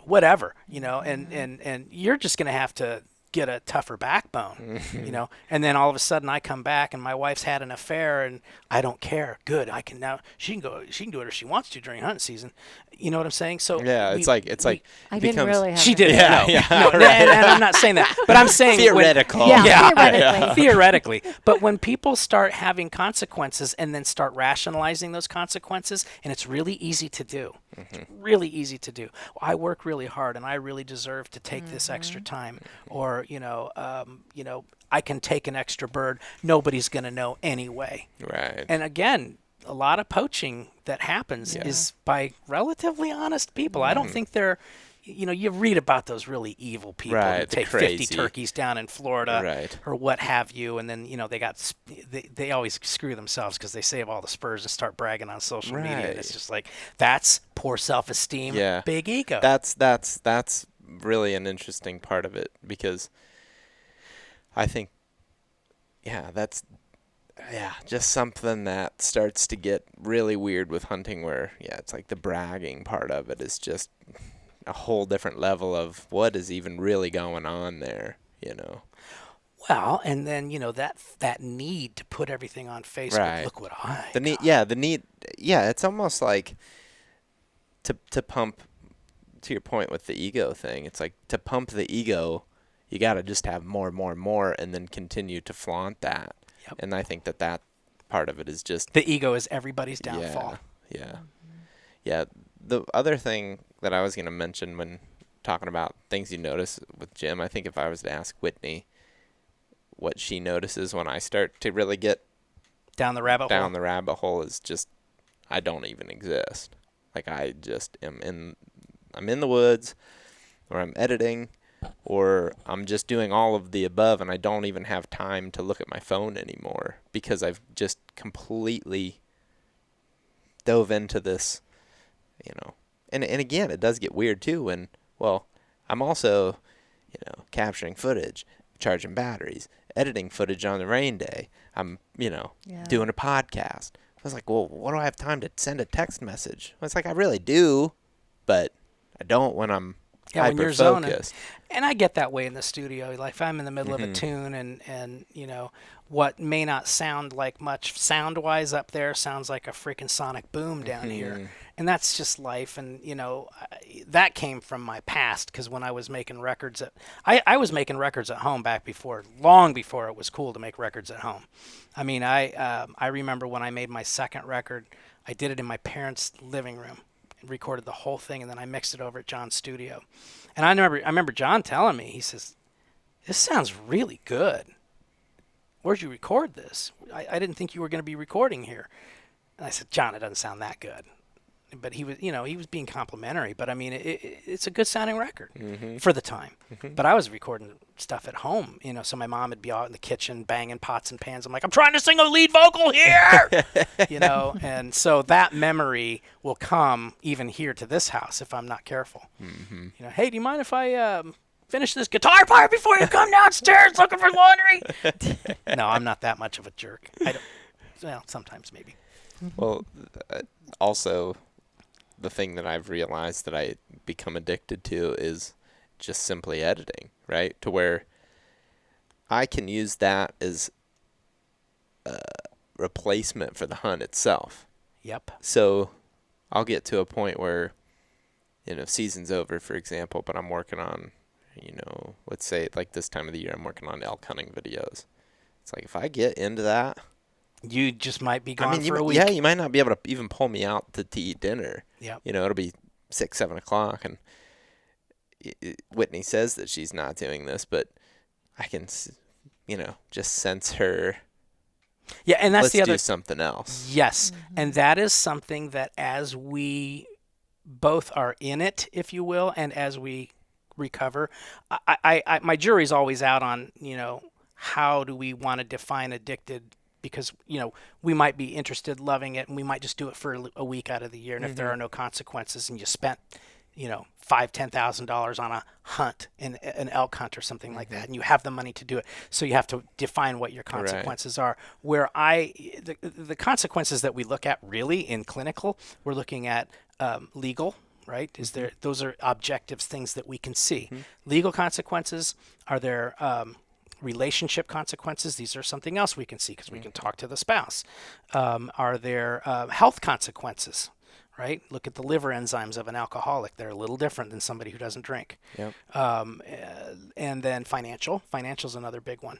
S1: whatever, and you're just gonna have to get a tougher backbone, And then all of a sudden I come back and my wife's had an affair and I don't care. Good, I can now. She can do it if she wants to during hunting season. You know what I'm saying? So
S3: yeah, it's like
S2: I didn't really have.
S1: She did.
S3: Yeah,
S1: No, and I'm not saying that, but I'm saying
S3: theoretical.
S1: Theoretically. But when people start having consequences and then start rationalizing those consequences, and it's really easy to do. Really easy to do. I work really hard, and I really deserve to take this extra time, or I can take an extra bird. Nobody's going to know anyway.
S3: Right.
S1: And again, a lot of poaching that happens is by relatively honest people. I don't think they're, you read about those really evil people who take 50 turkeys down in Florida or what have you, and then they always screw themselves because they save all the spurs and start bragging on social media. And it's just like that's poor self-esteem, big ego.
S3: That's really an interesting part of it, because I think that's just something that starts to get really weird with hunting, where it's like the bragging part of it is just a whole different level of what is even really going on there,
S1: Well, and then that need to put everything on Facebook.
S3: Right.
S1: Look what I
S3: the need. It's almost like to pump. To your point with the ego thing, it's like to pump the ego, you got to just have more, and then continue to flaunt that. Yep. And I think that part of it is just
S1: the ego is everybody's downfall.
S3: Yeah. The other thing that I was going to mention when talking about things you notice with Jim, I think if I was to ask Whitney what she notices when I start to really get
S1: down the rabbit
S3: hole is just I don't even exist. Like I just I'm in the woods, or I'm editing, or I'm just doing all of the above, and I don't even have time to look at my phone anymore because I've just completely dove into this, And again, it does get weird too when, I'm also, capturing footage, charging batteries, editing footage on the rain day. I'm, doing a podcast. I was like, well, what do I have time to send a text message? I was like, I really do, but I don't when I'm
S1: when you're zoning.
S3: hyper-focused.
S1: And I get that way in the studio. Like if I'm in the middle of a tune and what may not sound like much sound-wise up there sounds like a freaking sonic boom down here. And that's just life. And, that came from my past, because when I was making records I was making records at home long before it was cool to make records at home. I mean, I remember when I made my second record, I did it in my parents' living room. recorded the whole thing, and then I mixed it over at John's studio. And I remember John telling me, he says, "This sounds really good. Where'd you record this? I didn't think you were going to be recording here." And I said, "John, it doesn't sound that good." But he was, he was being complimentary. But I mean, it's a good sounding record for the time. But I was recording stuff at home, so my mom would be out in the kitchen banging pots and pans. I'm like, "I'm trying to sing a lead vocal here," And so that memory will come even here to this house if I'm not careful. Hey, do you mind if I finish this guitar part before you come downstairs looking for laundry? No, I'm not that much of a jerk. Well, sometimes maybe.
S3: Well, also, the thing that I've realized that I become addicted to is just simply editing, right? To where I can use that as a replacement for the hunt itself.
S1: Yep.
S3: So I'll get to a point where, season's over, for example, but I'm working on, let's say like this time of the year, I'm working on elk hunting videos. It's like if I get into that,
S1: you just might be gone for a week.
S3: Yeah, you might not be able to even pull me out to eat dinner.
S1: Yeah.
S3: It'll be 6, 7 o'clock, and Whitney says that she's not doing this, but I can, just sense her.
S1: Yeah, and that's
S3: Let's
S1: the other.
S3: do something else.
S1: Yes, and that is something that as we both are in it, if you will, and as we recover, my jury's always out on, how do we want to define addicted. Because, we might be interested, loving it, and we might just do it for a week out of the year. And if there are no consequences and you spent, $5,000-$10,000 on a hunt, an elk hunt or something like that, and you have the money to do it, so you have to define what your consequences are. Where the consequences that we look at really in clinical, we're looking at legal, right? Those are objectives, things that we can see. Legal consequences, are there relationship consequences? These are something else we can see because we can talk to the spouse. Are there health consequences? Right? Look at the liver enzymes of an alcoholic. They're a little different than somebody who doesn't drink.
S3: Yep.
S1: And then financial. Financial is another big one.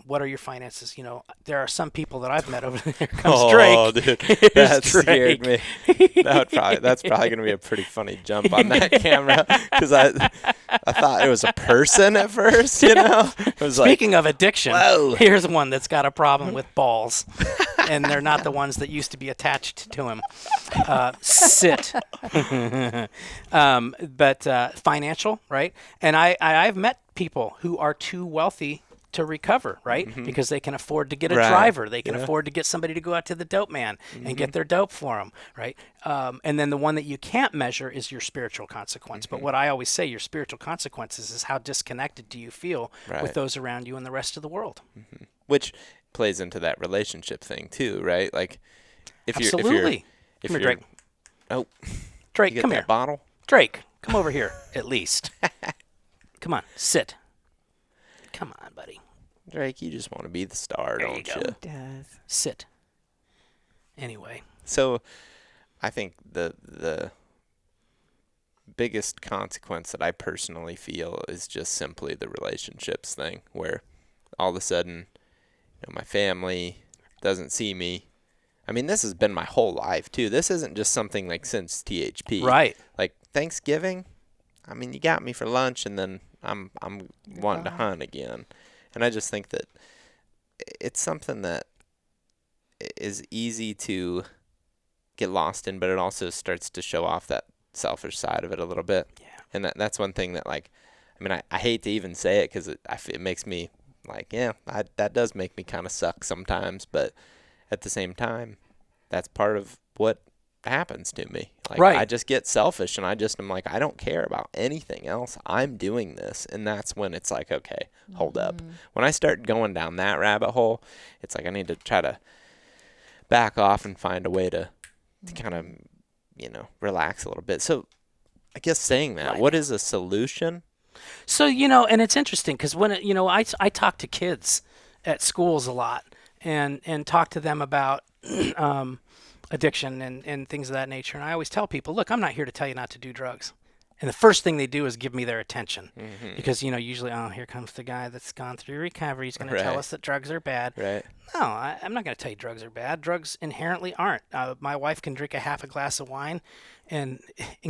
S1: What are your finances? There are some people that I've met over there. Here comes Drake.
S3: Oh, dude, that scared me. That's probably going to be a pretty funny jump on that camera because I thought it was a person at first. It was
S1: Speaking of addiction,
S3: whoa.
S1: Here's one that's got a problem with balls, and they're not the ones that used to be attached to him. Sit. But financial, right? And I've met people who are too wealthy to recover, right? Because they can afford to get a driver. They can afford to get somebody to go out to the dope man and get their dope for them, right? And then the one that you can't measure is your spiritual consequence. But what I always say, your spiritual consequences is how disconnected do you feel with those around you and the rest of the world.
S3: Which plays into that relationship thing too, right? Like if
S1: Absolutely.
S3: if
S1: Come
S3: you're,
S1: here, Drake.
S3: Oh,
S1: Drake,
S3: you get
S1: come
S3: that
S1: here.
S3: bottle?
S1: Drake, come over here at least. Come on, sit. Come on, buddy.
S3: Drake, you just want to be the star,
S1: There you
S3: don't
S1: go.
S3: you?
S2: It does.
S1: Sit. Anyway.
S3: So I think the biggest consequence that I personally feel is just simply the relationships thing, where all of a sudden, my family doesn't see me. I mean, this has been my whole life too. This isn't just something like since THP.
S1: Right.
S3: Like Thanksgiving, I mean, you got me for lunch, and then I'm wanting to hunt again. And I just think that it's something that is easy to get lost in, but it also starts to show off that selfish side of it a little bit.
S1: Yeah.
S3: And that's one thing that, like, I mean, I hate to even say it because it makes me like, that does make me kind of suck sometimes. But at the same time, that's part of what happens to me. Like,
S1: right.
S3: I just get selfish, and I'm like, I don't care about anything else. I'm doing this. And that's when it's like, okay, hold up. When I start going down that rabbit hole, it's like I need to try to back off and find a way to kind of, relax a little bit. So I guess saying that, what is a solution?
S1: So, and it's interesting because when, I talk to kids at schools a lot and talk to them about addiction and things of that nature. And I always tell people, look, I'm not here to tell you not to do drugs. And the first thing they do is give me their attention
S3: Mm-hmm.
S1: because, usually, oh, here comes the guy that's gone through recovery. He's going to tell
S3: Right.
S1: us that drugs are bad.
S3: Right.
S1: No, I'm not going to tell you drugs are bad. Drugs inherently aren't. My wife can drink a half a glass of wine and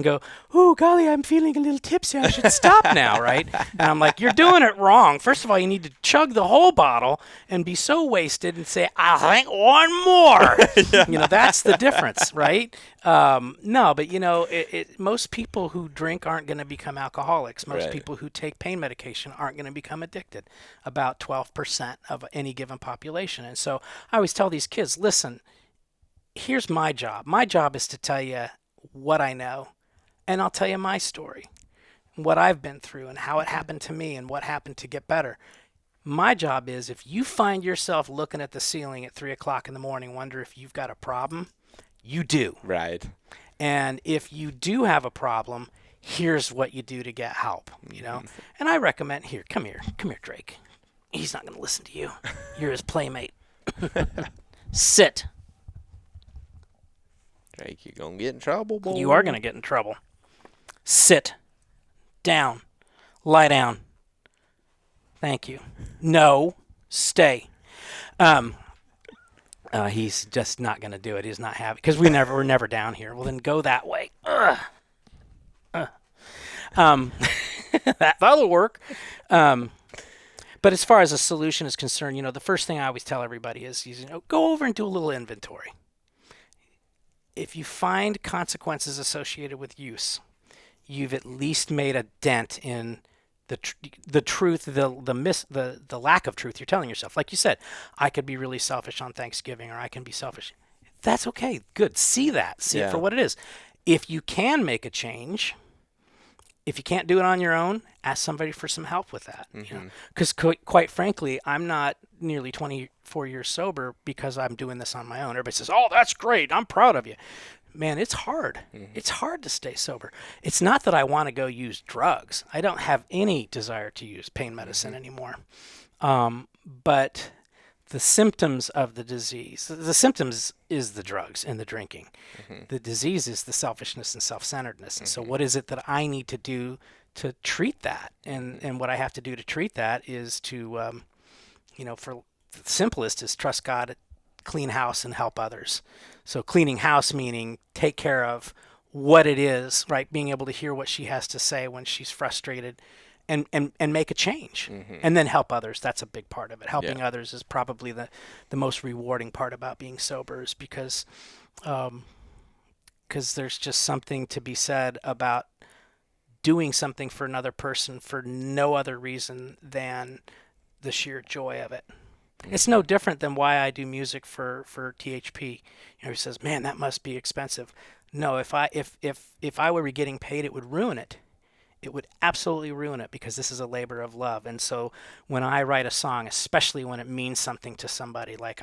S1: go, oh, golly, I'm feeling a little tipsy. I should stop now, right? And I'm like, you're doing it wrong. First of all, you need to chug the whole bottle and be so wasted and say, I'll drink one more. That's the difference, right? No, but, most people who drink aren't going to become alcoholics. Most
S3: Right.
S1: people who take pain medication aren't going to become addicted. About 12% of any given population. And so I always tell these kids, listen, here's my job. My job is to tell you what I know, and I'll tell you my story, what I've been through, and how it happened to me, and what happened to get better. My job is if you find yourself looking at the ceiling at 3 o'clock in the morning, wonder if you've got a problem, you do.
S3: Right.
S1: And if you do have a problem, here's what you do to get help, And I recommend, come here, Drake. He's not going to listen to you. You're his playmate. Sit.
S3: Drake, you're going to get in trouble, boy.
S1: You are going to get in trouble. Sit. Down. Lie down. Thank you. No. Stay. He's just not going to do it. He's not happy because we're never down here. Well, then go that way. That'll work. But as far as a solution is concerned, the first thing I always tell everybody is, go over and do a little inventory. If you find consequences associated with use, you've at least made a dent in the truth, the lack of truth you're telling yourself. Like you said, I could be really selfish on Thanksgiving, or I can be selfish. That's okay. Good. See that. See it for what it is. If you can make a change, if you can't do it on your own, ask somebody for some help with that. Because quite frankly, I'm not nearly 24 years sober because I'm doing this on my own. Everybody says, oh, that's great. I'm proud of you. Man, it's hard. It's hard to stay sober. It's not that I want to go use drugs. I don't have any desire to use pain medicine anymore. But the symptoms of the disease, the symptoms is the drugs and the drinking. The disease is the selfishness and self-centeredness. And so what is it that I need to do to treat that? And what I have to do to treat that is to, for the simplest is trust God, clean house, and help others. So cleaning house meaning take care of what it is, right? Being able to hear what she has to say when she's frustrated and make a change and then help others. That's a big part of it. Helping others is probably the most rewarding part about being sober, is because there's just something to be said about doing something for another person for no other reason than the sheer joy of it. It's no different than why I do music for THP. He says, man, that must be expensive. No, if I were getting paid, it would ruin it. It would absolutely ruin it, because this is a labor of love. And so when I write a song, especially when it means something to somebody, like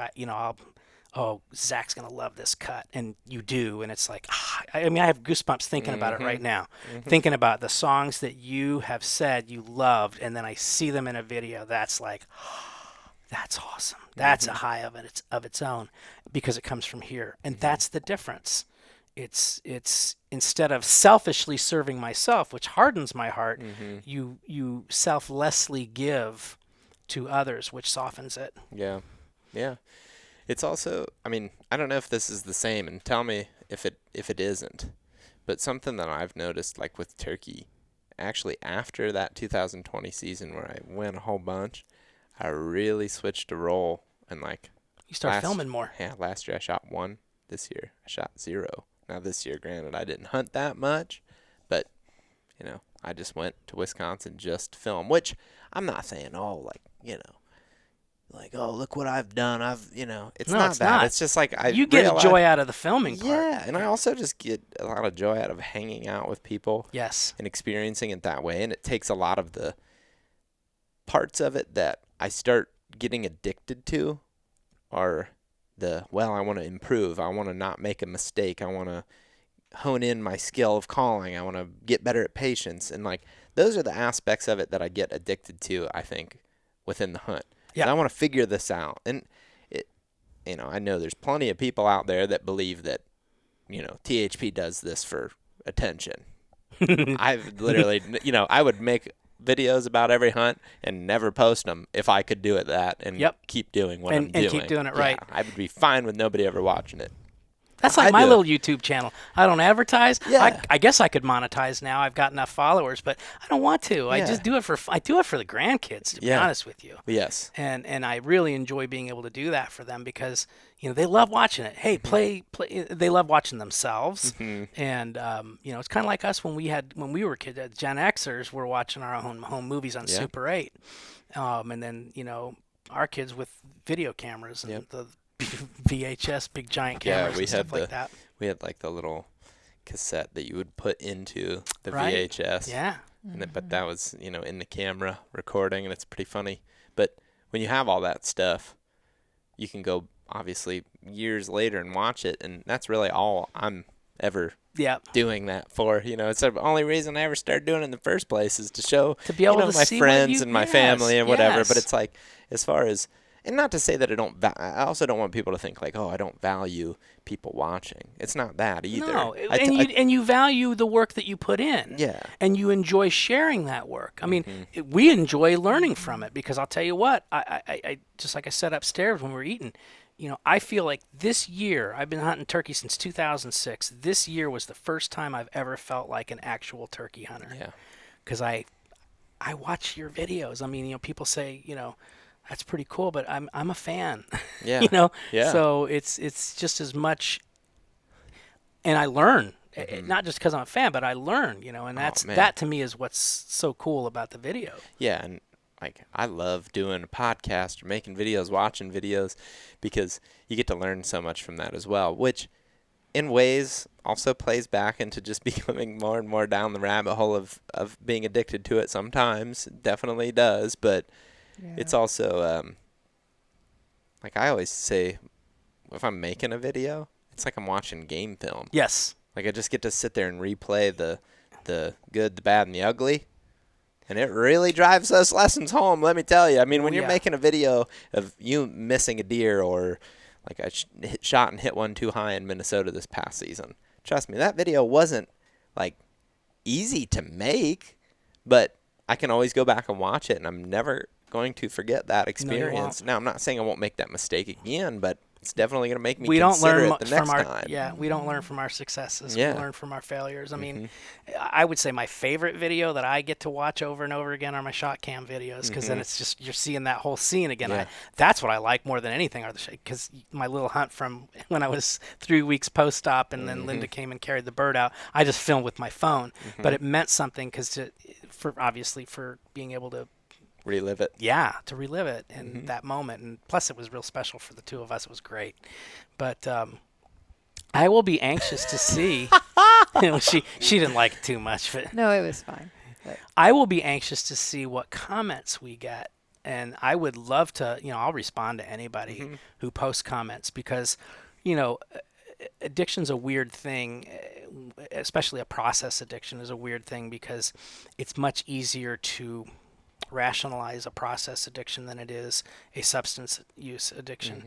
S1: Zach's going to love this cut, and you do. And it's like, I have goosebumps thinking about it right now, thinking about the songs that you have said you loved. And then I see them in a video. That's like, that's awesome. That's a high of its own, because it comes from here. And that's the difference. It's instead of selfishly serving myself, which hardens my heart, you selflessly give to others, which softens it.
S3: Yeah. It's also, I don't know if this is the same, and tell me if it isn't, but something that I've noticed, like with turkey, actually after that 2020 season where I went a whole bunch, I really switched to roll, and
S1: you start filming more.
S3: Yeah, last year I shot 1. This year I shot 0. Now this year, granted, I didn't hunt that much, but I just went to Wisconsin just to film, which I'm not saying, oh, look what I've done. It's
S1: No,
S3: not
S1: it's
S3: that.
S1: not.
S3: It's just like
S1: You get joy out of the filming part.
S3: Yeah, and I also just get a lot of joy out of hanging out with people.
S1: Yes.
S3: And experiencing it that way, and it takes a lot of the parts of it that I start getting addicted to are I want to improve. I want to not make a mistake. I want to hone in my skill of calling. I want to get better at patience. And those are the aspects of it that I get addicted to, I think, within the hunt.
S1: Yeah.
S3: And I want to figure this out. And I know there's plenty of people out there that believe that, THP does this for attention. I've literally, I would make videos about every hunt and never post them if I could do it and
S1: Yep.
S3: keep doing what I'm doing.
S1: And keep doing it right.
S3: Yeah, I would be fine with nobody ever watching it.
S1: That's like
S3: I
S1: my
S3: do.
S1: little YouTube channel. I don't advertise.
S3: Yeah.
S1: I guess I could monetize now. I've got enough followers, but I don't want to. I
S3: Yeah.
S1: just do it for the grandkids, to be honest with you.
S3: Yes.
S1: And I really enjoy being able to do that for them because they love watching it. Hey, play. They love watching themselves, and it's kind of like us when we were kids. Gen Xers were watching our own home movies on Super 8, and then our kids with video cameras and the VHS, big giant cameras and stuff like that.
S3: We had like the little cassette that you would put into the
S1: Right.
S3: VHS.
S1: Yeah.
S3: But that was, in the camera recording, and it's pretty funny. But when you have all that stuff, you can go obviously years later and watch it, and that's really all I'm ever doing that for. It's the only reason I ever started doing it in the first place is to show
S1: to be able to
S3: my
S1: see
S3: friends and my family and whatever.
S1: Yes.
S3: But it's like, as far as, and not to say that I also don't want people to think like, oh, I don't value people watching. It's not that either.
S1: No, and you value the work that you put in.
S3: Yeah.
S1: And you enjoy sharing that work. I mean, we enjoy learning from it because I'll tell you what, I just like I said upstairs when we were eating, I feel like this year, I've been hunting turkey since 2006. This year was the first time I've ever felt like an actual turkey hunter.
S3: Yeah.
S1: Because I watch your videos. I mean, people say, that's pretty cool, but I'm a fan.
S3: Yeah. Yeah.
S1: So it's just as much, and I learn, not just because I'm a fan, but I learn, and that to me is what's so cool about the video.
S3: Yeah, and like I love doing a podcast or making videos, watching videos, because you get to learn so much from that as well, which in ways also plays back into just becoming more and more down the rabbit hole of being addicted to it sometimes. It definitely does, but it's also like I always say, if I'm making a video, it's like I'm watching game film.
S1: Yes.
S3: Like I just get to sit there and replay the good, the bad, and the ugly. And it really drives those lessons home, let me tell you. I mean, when you're making a video of you missing a deer, or like I shot and hit one too high in Minnesota this past season, trust me, that video wasn't like easy to make, but I can always go back and watch it, and I'm never going to forget that experience. Now, I'm not saying I won't make that mistake again, but it's definitely going to make me consider it the next time.
S1: Yeah, we don't learn from our successes.
S3: Yeah.
S1: We learn from our failures. I mean, I would say my favorite video that I get to watch over and over again are my shot cam videos, because then it's just you're seeing that whole scene again.
S3: Yeah.
S1: That's what I like more than anything, because my little hunt from when I was 3 weeks post-op and then Linda came and carried the bird out, I just filmed with my phone. But it meant something for being able to
S3: Relive it.
S1: Yeah, to relive it in that moment. And plus, it was real special for the two of us. It was great. But I will be anxious to see. She didn't like it too much. But
S2: No, it was fine. But
S1: I will be anxious to see what comments we get. And I would love to, I'll respond to anybody who posts comments, because, addiction's a weird thing, especially a process addiction is a weird thing, because it's much easier to rationalize a process addiction than it is a substance use addiction.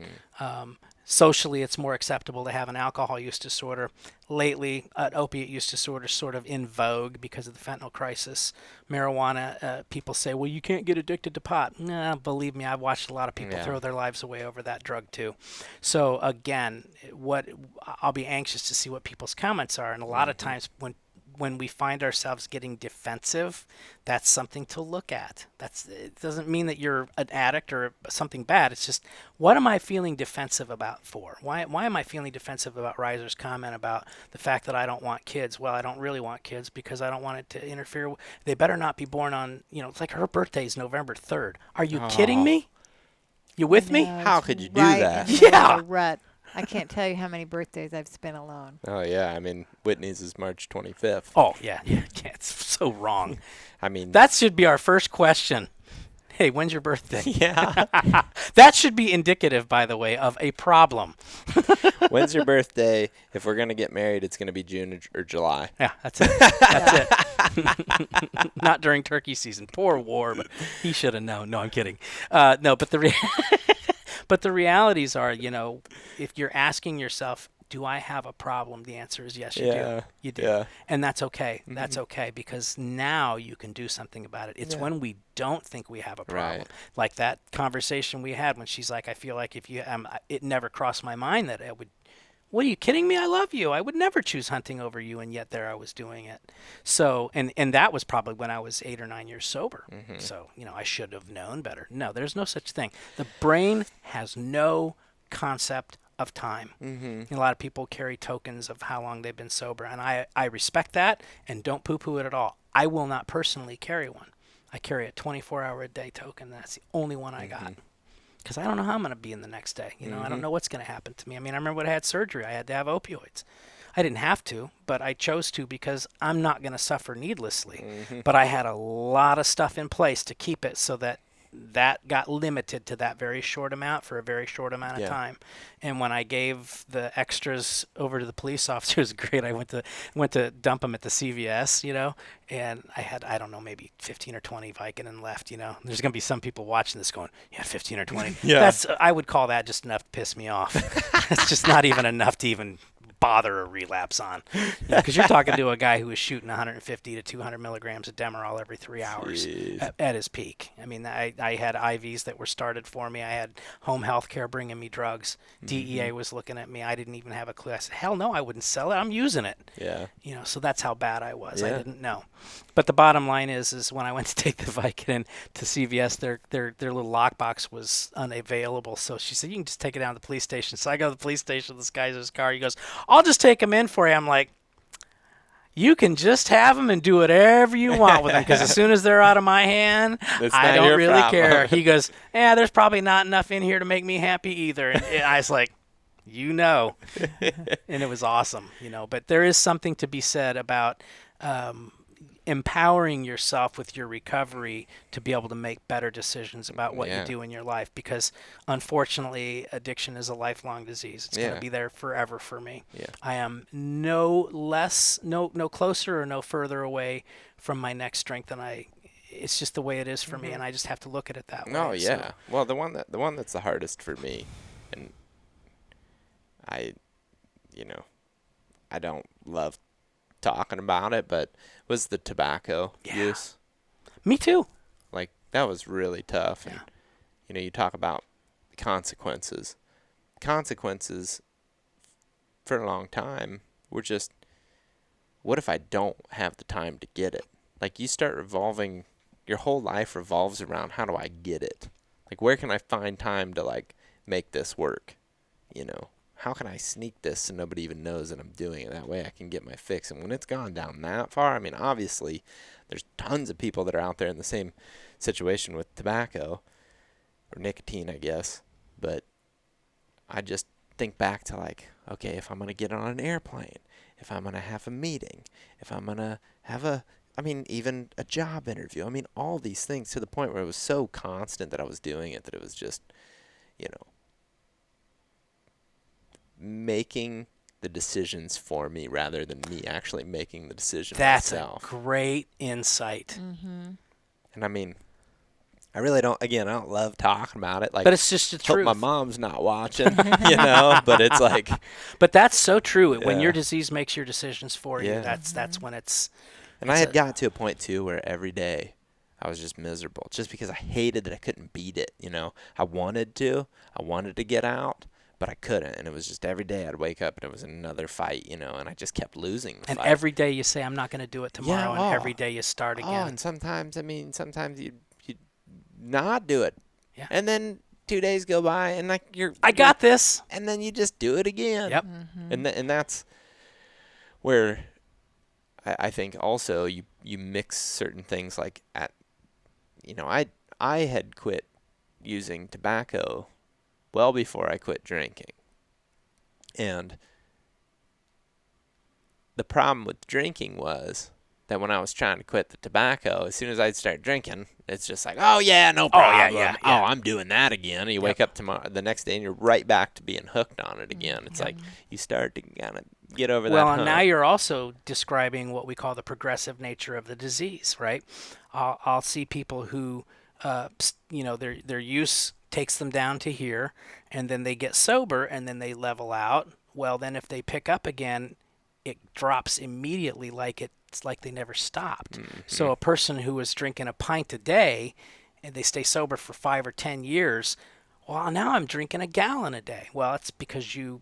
S1: Socially, it's more acceptable to have an alcohol use disorder. Lately, an opiate use disorder is sort of in vogue because of the fentanyl crisis. Marijuana, people say, well, you can't get addicted to pot. Nah, believe me, I've watched a lot of people throw their lives away over that drug too. So again, I'll be anxious to see what people's comments are. And a lot of times when we find ourselves getting defensive, that's something to look at. It doesn't mean that you're an addict or something bad. It's just, what am I feeling defensive about for? Why am I feeling defensive about Ryser's comment about the fact that I don't want kids? Well, I don't really want kids because I don't want it to interfere. They better not be born on, it's like her birthday is November 3rd. Are you kidding me? You with me?
S3: How could you do
S2: right
S3: that?
S2: in the middle
S1: Yeah.
S2: of a rut. I can't tell you how many birthdays I've spent alone.
S3: Oh, yeah. I mean, Whitney's is March 25th.
S1: Oh, yeah. It's so wrong.
S3: I mean,
S1: That should be our first question. Hey, when's your birthday?
S3: yeah.
S1: That should be indicative, by the way, of a problem.
S3: When's your birthday? If we're going to get married, it's going to be June or July.
S1: Yeah, that's it. That's it. Not during turkey season. Poor War, he should have known. No, I'm kidding. No, but the realities are, if you're asking yourself, do I have a problem? The answer is yes, you
S3: Yeah.
S1: do. You do.
S3: Yeah.
S1: And that's okay.
S3: Mhm.
S1: That's okay, because now you can do something about it. It's
S3: Yeah.
S1: when we don't think we have a problem.
S3: Right.
S1: Like that conversation we had when she's like, I feel like if you, it never crossed my mind that it would, what are you kidding me? I love you. I would never choose hunting over you. And yet there I was doing it. So, and that was probably when I was 8 or 9 years sober.
S3: Mhm.
S1: So, I should have known better. No, there's no such thing. The brain has no concept of time.
S3: Mhm.
S1: A lot of people carry tokens of how long they've been sober. And I respect that and don't poo poo it at all. I will not personally carry one. I carry a 24-hour-a-day token. That's the only one I got. Because I don't know how I'm going to be in the next day. I don't know what's going to happen to me. I mean, I remember when I had surgery, I had to have opioids. I didn't have to, but I chose to because I'm not going to suffer needlessly. But I had a lot of stuff in place to keep it so that got limited to that very short amount for a very short amount of
S3: Yeah.
S1: time. And when I gave the extras over to the police officer, it was great. I went to dump them at the CVS, and I had, I don't know, maybe 15 or 20 Vicodin left. There's going to be some people watching this going, yeah, 15 or 20.
S3: Yeah.
S1: I would call that just enough to piss me off. It's just not even enough to even bother a relapse on, because you're talking to a guy who was shooting 150 to 200 milligrams of Demerol every 3 hours at his peak. I mean, I had IVs that were started for me. I had home health care bringing me drugs. DEA was looking at me. I didn't even have a clue. I said, hell no, I wouldn't sell it. I'm using it.
S3: Yeah.
S1: So that's how bad I was. I
S3: Yeah.
S1: didn't know. But the bottom line is when I went to take the Vicodin to CVS, their little lockbox was unavailable. So she said, you can just take it down to the police station. So I go to the police station. This guy's in his car. He goes, I'll just take them in for you. I'm like, you can just have them and do whatever you want with them, because as soon as they're out of my hand,
S3: That's
S1: I
S3: not
S1: don't
S3: your
S1: really
S3: problem.
S1: care. He goes, there's probably not enough in here to make me happy either. And I was like, and it was awesome, But there is something to be said about empowering yourself with your recovery to be able to make better decisions about what you do in your life, because unfortunately addiction is a lifelong disease. It's going to be there forever for me. I am no closer or no further away from my next strength than it's just the way it is for me, and I just have to look at it that way.
S3: No, yeah. Well, the one that's the hardest for me, and I don't love talking about it, but was the tobacco use.
S1: Me too.
S3: Like, that was really tough. And, you talk about consequences. Consequences for a long time were just, what if I don't have the time to get it? Like, you start revolving, your whole life revolves around, how do I get it? Like, where can I find time to, like, make this work? How can I sneak this so nobody even knows that I'm doing it? That way I can get my fix. And when it's gone down that far, I mean, obviously, there's tons of people that are out there in the same situation with tobacco, or nicotine, I guess. But I just think back to, like, okay, if I'm going to get on an airplane, if I'm going to have a meeting, if I'm going to have even a job interview. I mean, all these things, to the point where it was so constant that I was doing it that it was just, making the decisions for me rather than me actually making the decision myself.
S1: That's a great insight.
S3: And I mean, I really don't, again, I don't love talking about it. Like,
S1: but it's just the
S3: hope
S1: truth.
S3: my mom's not watching, but it's like.
S1: But that's so true. When your disease makes your decisions for you, that's when it's.
S3: And I had got to a point, too, where every day I was just miserable just because I hated that I couldn't beat it, I wanted to get out. But I couldn't, and it was just every day I'd wake up and it was another fight, and I just kept losing the
S1: and
S3: fight.
S1: every day you say, I'm not going to do it tomorrow, and every day you start again.
S3: Oh, and sometimes you not do it.
S1: Yeah.
S3: And then 2 days go by, and like
S1: I got this.
S3: And then you just do it again.
S1: Yep.
S3: And that's where I think also you mix certain things, like I had quit using tobacco well before I quit drinking. And the problem with drinking was that when I was trying to quit the tobacco, as soon as I'd start drinking, it's just like, oh, yeah, no problem.
S1: yeah.
S3: Oh, I'm doing that again. And you wake up the next day and you're right back to being hooked on it again. It's like you start to kind of get over that
S1: Well,
S3: hump.
S1: and now you're also describing what we call the progressive nature of the disease, right? I'll see people who, their use takes them down to here, and then they get sober, and then they level out well, then if they pick up again, it drops immediately, like it's like they never stopped. So a person who was drinking a pint a day and they stay sober for 5 or 10 years, well, now I'm drinking a gallon a day. Well, it's because your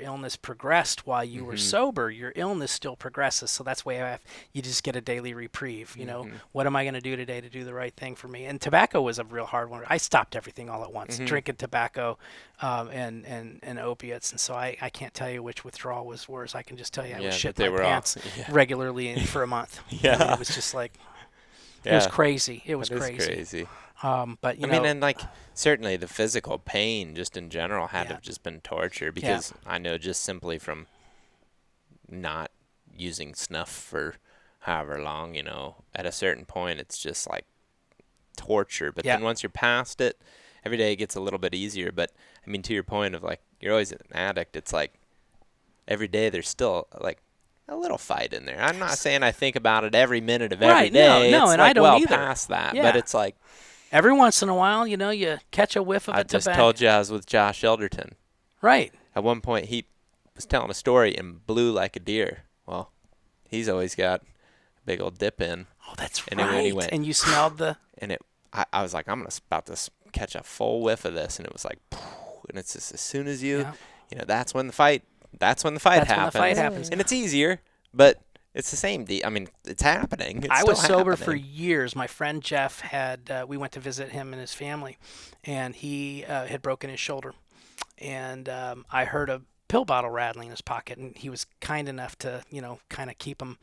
S1: illness progressed while you were sober. Your illness still progresses. So that's why you just get a daily reprieve. What am I going to do today to do the right thing for me? And tobacco was a real hard one. I stopped everything all at once, drinking tobacco and opiates. And so I can't tell you which withdrawal was worse. I can just tell you I was shit my pants regularly for a month.
S3: Yeah.
S1: I mean, it was just like, it was crazy. It was crazy. But
S3: I mean, and like certainly the physical pain just in general had to have just been torture, because I know just simply from not using snuff for however long, at a certain point it's just like torture. But then once you're past it, every day it gets a little bit easier. But I mean, to your point of like, you're always an addict, it's like every day there's still like a little fight in there. I'm not saying I think about it every minute of every day.
S1: No,
S3: it's
S1: and
S3: like
S1: I don't
S3: well
S1: either.
S3: past that. But it's like,
S1: every once in a while, you catch a whiff of
S3: I
S1: a
S3: just
S1: tobacco.
S3: told you I was with Josh Elderton.
S1: Right.
S3: At one point, he was telling a story and blew like a deer. Well, he's always got a big old dip in.
S1: Oh, that's
S3: and
S1: right.
S3: He went,
S1: and you smelled the...
S3: And I was like, I'm about to catch a full whiff of this. And it was like, and it's just as soon as that's when the fight happens.
S1: When the fight happens.
S3: And it's easier, but it's the same. I mean, it's happening. It's
S1: I
S3: still
S1: was sober
S3: happening.
S1: for years. My friend Jeff we went to visit him and his family, and he had broken his shoulder. And I heard a pill bottle rattling in his pocket, and he was kind enough to, kind of keep him.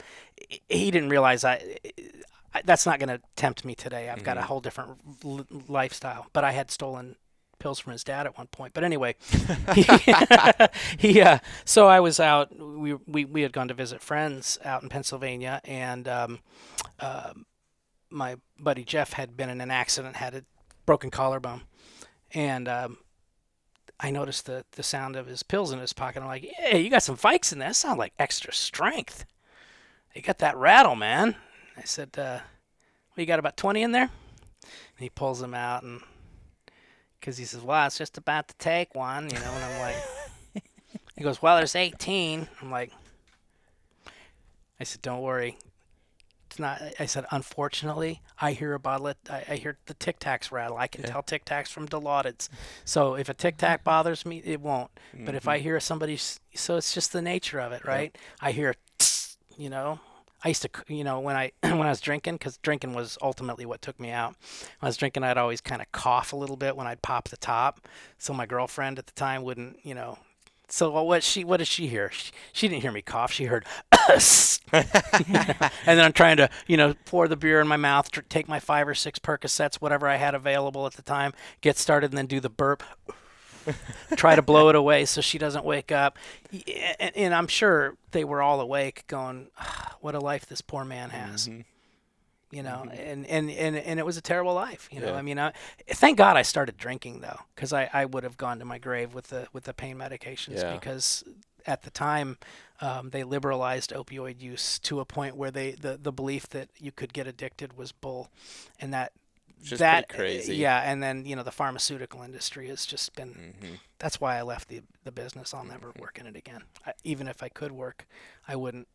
S1: He didn't realize that's not going to tempt me today. I've got a whole different lifestyle, but I had stolen pills from his dad at one point. But anyway, so I was out. We had gone to visit friends out in Pennsylvania, and my buddy Jeff had been in an accident, had a broken collarbone, and I noticed the sound of his pills in his pocket. I'm like, "Yeah, you got some Vikes in there. That sound like extra strength. You got that rattle, man." I said, "Well, you got about 20 in there?" And he pulls them out, and because he says, "Well, it's just about to take one," and I'm like, he goes, "Well, there's 18." I'm like, I said, "Don't worry. It's not." I said, "Unfortunately, I hear I hear the Tic Tacs rattle. I can tell Tic Tacs from Dilaudid's. So if a Tic Tac bothers me, it won't. But if I hear so it's just the nature of it, right? I hear, I used to, when I was drinking, because drinking was ultimately what took me out. When I was drinking, I'd always kind of cough a little bit when I'd pop the top. So my girlfriend at the time wouldn't, So what did she hear? She didn't hear me cough. She heard, and then I'm trying to, pour the beer in my mouth, take my 5 or 6 Percocets, whatever I had available at the time, get started, and then do the burp. Try to blow it away so she doesn't wake up. And I'm sure they were all awake going, what a life this poor man has. And it was a terrible life. I mean, thank God I started drinking though, because I would have gone to my grave with the pain medications, because at the time they liberalized opioid use to a point where the belief that you could get addicted was bull, and
S3: just pretty crazy.
S1: Yeah, and then the pharmaceutical industry has just been. That's why I left the business. I'll never work in it again. Even if I could work, I wouldn't.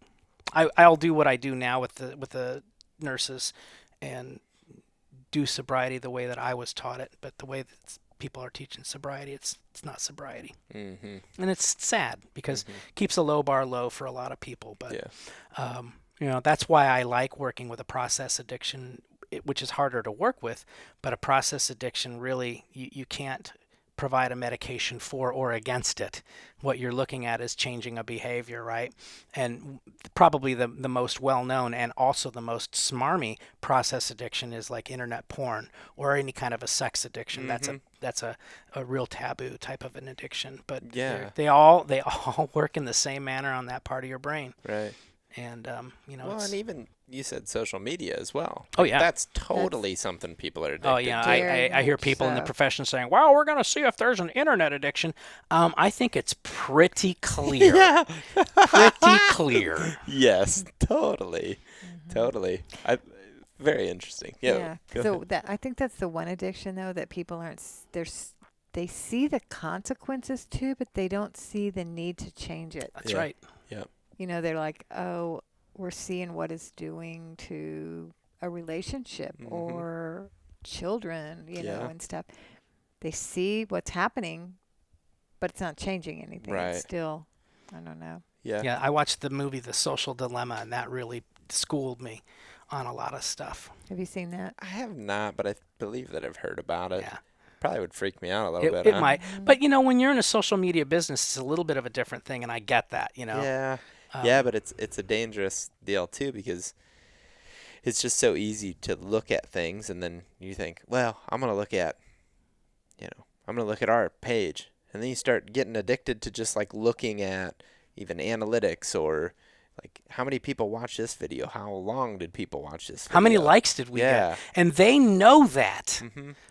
S1: I'll do what I do now with the nurses, and do sobriety the way that I was taught it. But the way that people are teaching sobriety, it's not sobriety, and it's sad because it keeps a low bar low for a lot of people. But that's why I like working with a process addiction, which is harder to work with. But a process addiction, really, you can't provide a medication for or against it. What you're looking at is changing a behavior, right? And probably the most well-known and also the most smarmy process addiction is like internet porn or any kind of a sex addiction. That's a real taboo type of an addiction. But they all work in the same manner on that part of your brain.
S3: Right.
S1: And
S3: well, and even you said social media as well.
S1: Oh yeah,
S3: that's totally something people are addicted
S1: to. Oh yeah,
S3: to.
S1: I hear people in the profession saying, "Well, we're going to see if there's an internet addiction." I think it's pretty clear. Pretty clear.
S3: Yes, totally. Very interesting. Yeah.
S2: So I think that's the one addiction though that people aren't. they see the consequences too, but they don't see the need to change it.
S1: That's
S3: Yeah.
S1: right.
S3: Yep.
S2: They're like, oh, we're seeing what it's doing to a relationship or children,
S3: Yeah.
S2: and stuff. They see what's happening, but it's not changing anything.
S3: Right.
S2: It's still, I don't know.
S3: Yeah.
S1: Yeah, I watched the movie The Social Dilemma, and that really schooled me on a lot of stuff.
S2: Have you seen that?
S3: I have not, but I believe that I've heard about it.
S1: Yeah.
S3: Probably would freak me out a little bit.
S1: It
S3: Huh?
S1: might. But, when you're in a social media business, it's a little bit of a different thing, and I get that,
S3: Yeah. Yeah, but it's a dangerous deal too, because it's just so easy to look at things and then you think, well, I'm going to look at our page. And then you start getting addicted to just like looking at even analytics, or like how many people watch this video? How long did people watch this video?
S1: How many likes did we get? And they know that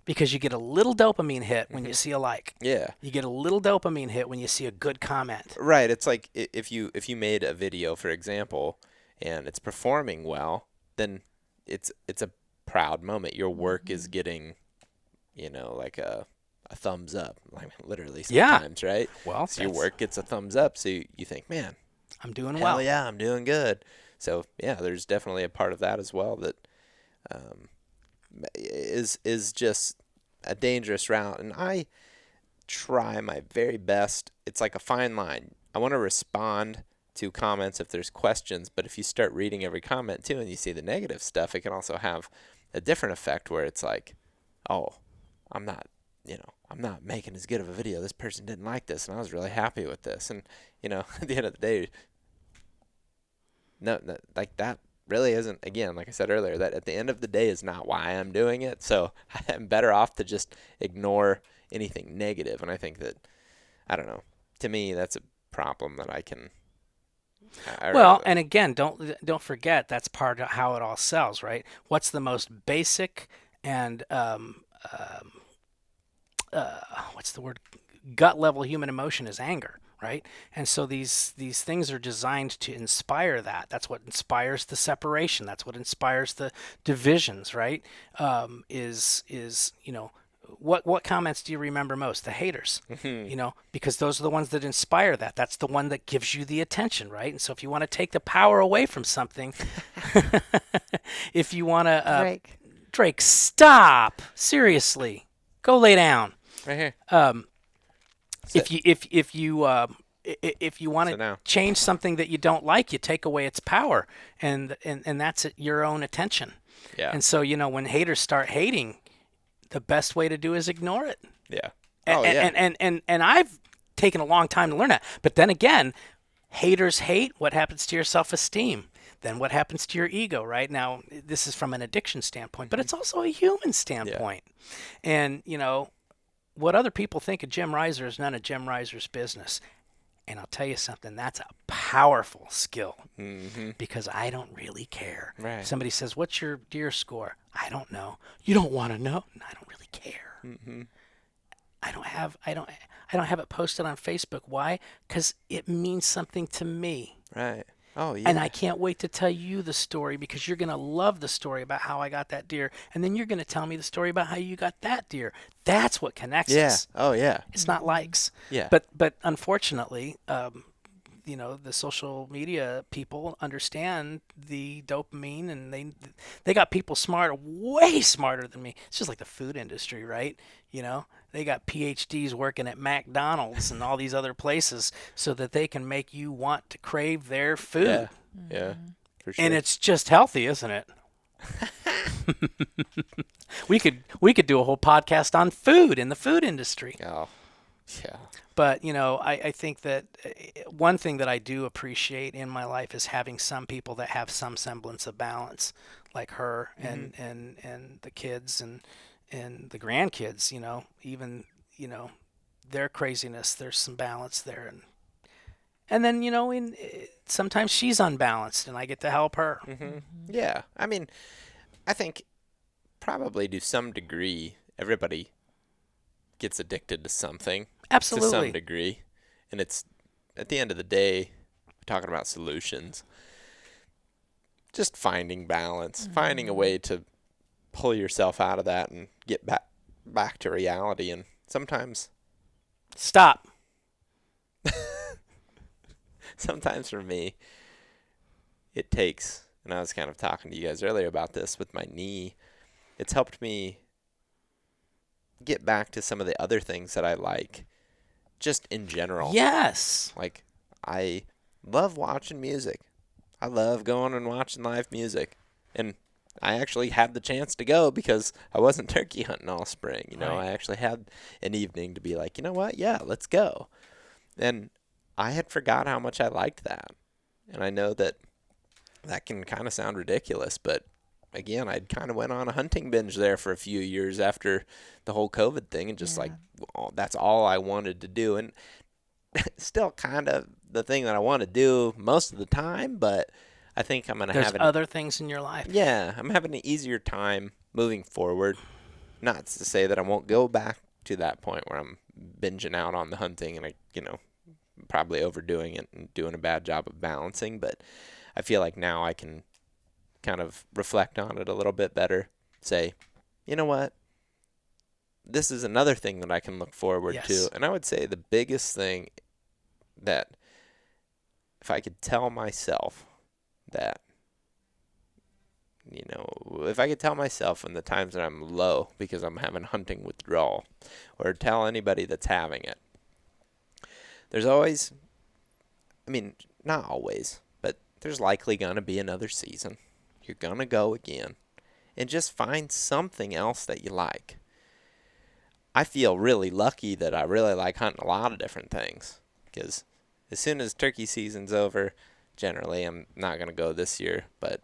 S1: because you get a little dopamine hit when you see a like.
S3: Yeah.
S1: You get a little dopamine hit when you see a good comment.
S3: Right. It's like if you made a video, for example, and it's performing well, then it's a proud moment. Your work is getting, like a thumbs up, like literally sometimes, right?
S1: Well,
S3: so your work gets a thumbs up, so you think, man,
S1: I'm doing
S3: hell
S1: well.
S3: yeah, I'm doing good. So yeah, there's definitely a part of that as well that is just a dangerous route, and I try my very best. It's like a fine line. I want to respond to comments if there's questions, but if you start reading every comment too and you see the negative stuff, it can also have a different effect where it's like, oh, I'm not making as good of a video. This person didn't like this, and I was really happy with this. And, at the end of the day, no, like that really isn't, again, like I said earlier, that at the end of the day is not why I'm doing it. So I'm better off to just ignore anything negative. And I think that, I don't know, to me, that's a problem that I can.
S1: And again, don't forget, that's part of how it all sells, right? What's the most basic and what's the word? Gut level human emotion is anger, right? And so these things are designed to inspire that. That's what inspires the separation. That's what inspires the divisions, right? What comments do you remember most? The haters, because those are the ones that inspire that. That's the one that gives you the attention, right? And so if you want to take the power away from something, if you want to, Drake, stop, seriously, go lay down.
S3: Right here.
S1: If you want to change something that you don't like, you take away its power, and that's your own attention.
S3: Yeah.
S1: And so when haters start hating, the best way to do is ignore it.
S3: Yeah.
S1: And I've taken a long time to learn that. But then again, haters hate. What happens to your self-esteem? Then what happens to your ego, right? Now, this is from an addiction standpoint, but it's also a human standpoint. Yeah. And, what other people think of Jim Ryser is none of Jim Ryser's business. And I'll tell you something, that's a powerful skill because I don't really care.
S3: Right.
S1: Somebody says, what's your deer score? I don't know. You don't want to know? I don't really care. I don't have it posted on Facebook. Why? Because it means something to me.
S3: Right. Oh, yeah.
S1: And I can't wait to tell you the story because you're going to love the story about how I got that deer. And then you're going to tell me the story about how you got that deer. That's what connects us.
S3: Oh, yeah.
S1: It's not likes.
S3: Yeah.
S1: But unfortunately, the social media people understand the dopamine, and they got people way smarter than me. It's just like the food industry, right? They got PhDs working at McDonald's and all these other places so that they can make you want to crave their food.
S3: Yeah, for sure.
S1: And it's just healthy, isn't it? We could do a whole podcast on food in the food industry.
S3: Oh, yeah.
S1: But, I think that one thing that I do appreciate in my life is having some people that have some semblance of balance, like her and the kids and the grandkids, even, their craziness, there's some balance there. And then, sometimes she's unbalanced and I get to help her.
S3: Yeah. I mean, I think probably to some degree, everybody gets addicted to something.
S1: Absolutely.
S3: To some degree. And it's, at the end of the day, we're talking about solutions. Just finding balance, finding a way to pull yourself out of that and get back to reality. And sometimes
S1: Stop.
S3: sometimes for me, it takes, and I was kind of talking to you guys earlier about this with my knee, it's helped me get back to some of the other things that I like just in general.
S1: Yes.
S3: Like, I love watching music. I love going and watching live music. And I actually had the chance to go because I wasn't turkey hunting all spring. You know,
S1: Right.
S3: I actually had an evening to be like, you know what? Yeah, let's go. And I had forgot how much I liked that. And I know that that can kind of sound ridiculous, but again, I'd kind of went on a hunting binge there for a few years after the whole COVID thing, and just
S2: Yeah.
S3: like, that's all I wanted to do. And still kind of the thing that I want to do most of the time, but I think I'm going to
S1: There's
S3: have
S1: other things in your life.
S3: yeah, I'm having an easier time moving forward. Not to say that I won't go back to that point where I'm binging out on the hunting and probably overdoing it and doing a bad job of balancing, but I feel like now I can kind of reflect on it a little bit better. Say, you know what? This is another thing that I can look forward
S1: Yes.
S3: to. And I would say the biggest thing that if I could tell myself that, if I could tell myself in the times that I'm low because I'm having hunting withdrawal, or tell anybody that's having it, there's always, not always, but there's likely going to be another season. You're going to go again. And just find something else that you like. I feel really lucky that I really like hunting a lot of different things. Because as soon as turkey season's over, generally I'm not going to go this year, but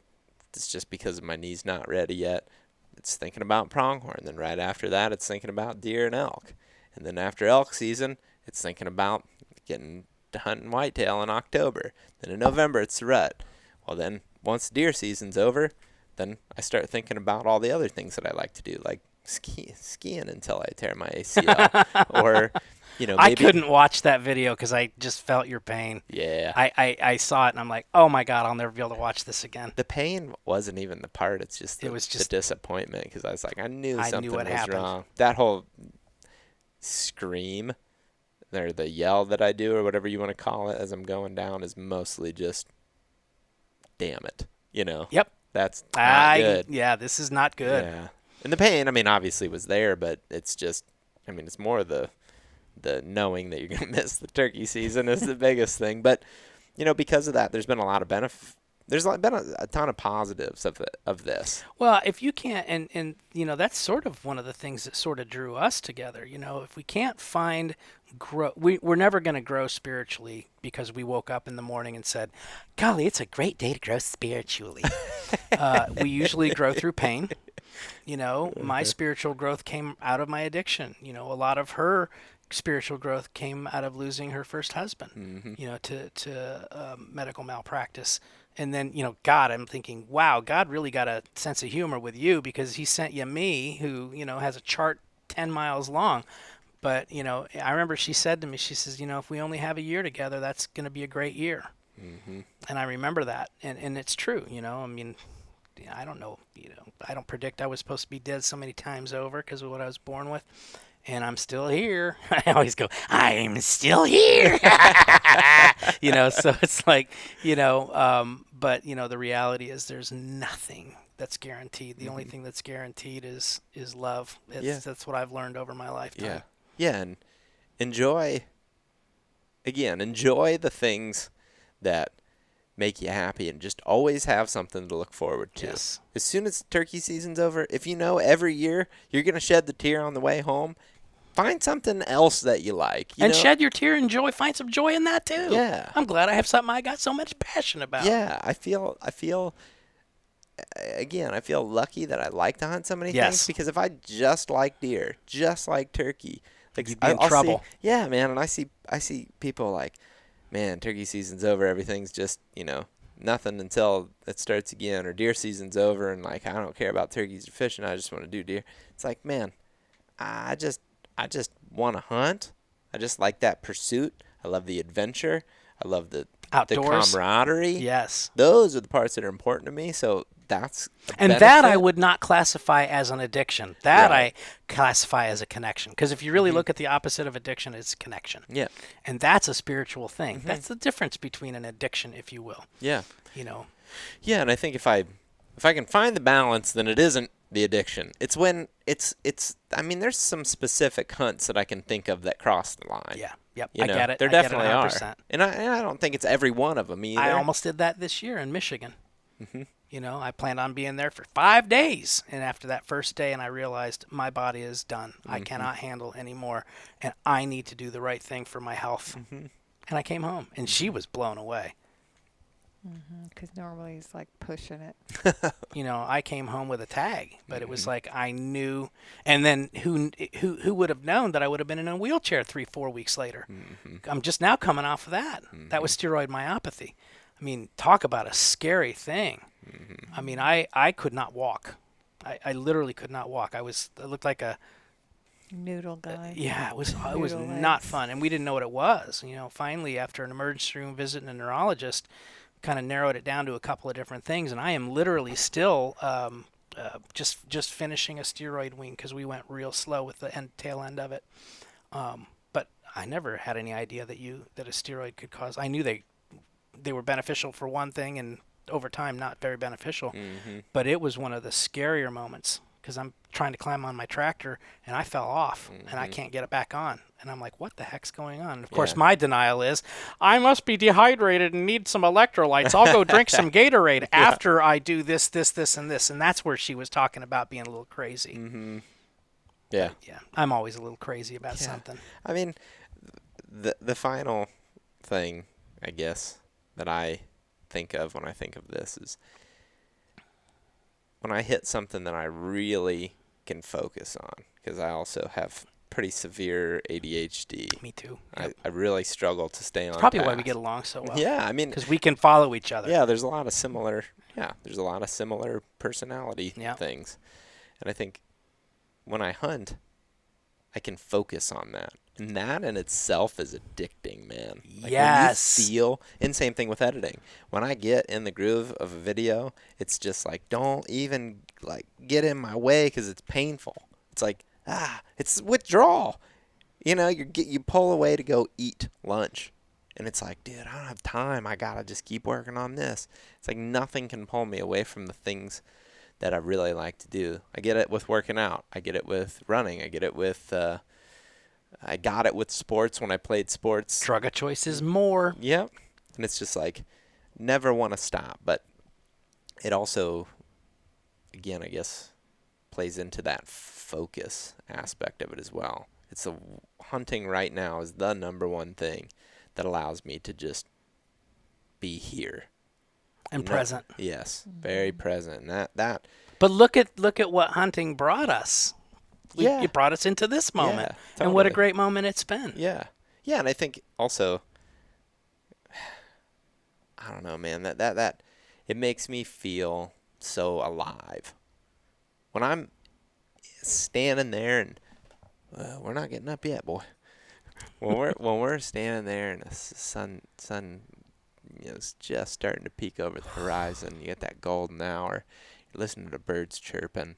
S3: it's just because my knee's not ready yet. It's thinking about pronghorn. Then right after that, it's thinking about deer and elk. And then after elk season, it's thinking about getting to hunting whitetail in October. Then in November, it's the rut. Well, then once deer season's over, then I start thinking about all the other things that I like to do, like skiing until I tear my ACL, or maybe
S1: I couldn't watch that video because I just felt your pain.
S3: Yeah.
S1: I saw it and I'm like, oh my God, I'll never be able to watch this again.
S3: The pain wasn't even the part. It's just the disappointment, because I was like, I knew something
S1: what
S3: was
S1: happened.
S3: wrong. That whole scream, or the yell that I do, or whatever you want to call it, as I'm going down, is mostly just, damn it.
S1: Yep.
S3: That's not good.
S1: Yeah, this is not good.
S3: Yeah. And the pain, obviously was there, but it's just, it's more the knowing that you're going to miss the turkey season is the biggest thing. But, because of that, there's been a lot of benefit. There's been a ton of positives of this.
S1: Well, if you can't, and that's sort of one of the things that sort of drew us together. If we can't find we're never going to grow spiritually because we woke up in the morning and said, golly, it's a great day to grow spiritually. We usually grow through pain. My spiritual growth came out of my addiction. A lot of her spiritual growth came out of losing her first husband, to medical malpractice. And then, God, I'm thinking, wow, God really got a sense of humor with you, because he sent you me, who, has a chart 10 miles long. But, I remember she said to me, she says, if we only have a year together, that's going to be a great year.
S3: Mm-hmm.
S1: And I remember that. And it's true, I don't know, I don't predict I was supposed to be dead so many times over because of what I was born with. And I'm still here. I always go, I'm still here. So it's like, but, the reality is there's nothing that's guaranteed. The only thing that's guaranteed is love. That's what I've learned over my lifetime.
S3: Yeah. Yeah, and enjoy the things that make you happy, and just always have something to look forward to.
S1: Yes.
S3: As soon as turkey season's over, if every year you're going to shed the tear on the way home, find something else that you like.
S1: And shed your tear and joy. Find some joy in that too.
S3: Yeah.
S1: I'm glad I have something I got so much passion about.
S3: Yeah, I feel lucky that I like to hunt so many things, because if I just like deer, just like turkey, like,
S1: you'd be in
S3: I'll
S1: trouble.
S3: Yeah, man, and I see people like, man, turkey season's over, everything's just, nothing until it starts again, or deer season's over, and like, I don't care about turkeys or fishing, I just want to do deer. It's like, man, I just want to hunt. I just like that pursuit. I love the adventure. I love the
S1: Outdoors.
S3: camaraderie.
S1: Yes.
S3: Those are the parts that are important to me. So that's a
S1: And that I
S3: benefit.
S1: would not classify as an addiction. That
S3: Right.
S1: I classify as a connection. Because if you really look at the opposite of addiction, it's connection.
S3: Yeah.
S1: And that's a spiritual thing. That's the difference between an addiction, if you will.
S3: Yeah.
S1: You know,
S3: Yeah, and I think if I can find the balance, then it isn't the addiction. It's when it's I mean, there's some specific hunts that I can think of that cross the line.
S1: yeah, yep,
S3: You
S1: I
S3: know,
S1: get it.
S3: there
S1: I get it
S3: definitely are.
S1: 100%.
S3: And I don't think it's every one of them either.
S1: I almost did that this year in Michigan.
S3: Mm-hmm.
S1: You know, I planned on being there for 5 days. And after that first day, and I realized my body is done. I cannot handle anymore. And I need to do the right thing for my health. And I came home, and she was blown away.
S2: Because normally he's like pushing it.
S1: You know, I came home with a tag, but it was like I knew. And then who would have known that I would have been in a wheelchair 3-4 weeks later? I'm just now coming off of that. That was steroid myopathy. I mean, talk about a scary thing. I mean, I could not walk. I literally could not walk. I looked like a
S2: Noodle guy.
S1: yeah. It was
S2: Noodle
S1: not
S2: legs.
S1: fun, and we didn't know what it was. You know, finally after an emergency room visit and a neurologist, kind of narrowed it down to a couple of different things, and I am literally still just finishing a steroid wean because we went real slow with the tail end of it. But I never had any idea that a steroid could cause. I knew they were beneficial for one thing, and over time not very beneficial. But it was one of the scarier moments because I'm trying to climb on my tractor and I fell off and I can't get it back on. And I'm like, what the heck's going on? And of course,
S3: Yeah.
S1: my denial is, I must be dehydrated and need some electrolytes. I'll go drink some Gatorade after I do this, and this. And that's where she was talking about being a little crazy.
S3: Yeah.
S1: Yeah, I'm always a little crazy about
S3: Yeah.
S1: something.
S3: I mean, the final thing, I guess, that I think of when I think of this is when I hit something that I really can focus on, because I also have pretty severe ADHD.
S1: Me too.
S3: I really struggle to stay on
S1: Probably why we
S3: task.
S1: get along so well.
S3: Yeah, I mean,
S1: Because we can follow each other.
S3: yeah, there's a lot of similar personality
S1: Yeah.
S3: things. And I think when I hunt, I can focus on that. And that in itself is addicting, man. Like
S1: Yes.
S3: When you feel, and same thing with editing. When I get in the groove of a video, it's just like, don't even like get in my way because it's painful. It's like, it's withdrawal. You know, you pull away to go eat lunch. And it's like, dude, I don't have time. I got to just keep working on this. It's like nothing can pull me away from the things that I really like to do. I get it with working out. I get it with running. I get it with, I got it with sports when I played sports.
S1: Drug of choice is more.
S3: Yep. And it's just like, never want to stop. But it also, again, I guess, plays into that focus aspect of it as well. It's hunting right now is the number one thing that allows me to just be here.
S1: And present.
S3: Yes, very present. And that
S1: But look at what hunting brought us.
S3: Yeah.
S1: It brought us into this moment.
S3: Yeah,
S1: And what a
S3: totally.
S1: great moment it's been.
S3: Yeah. Yeah, and I think also I don't know, man, that it makes me feel so alive. When I'm standing there and we're not getting up yet, boy. When we're standing there and the sun you know, is just starting to peek over the horizon, you get that golden hour, you're listening to the birds chirping.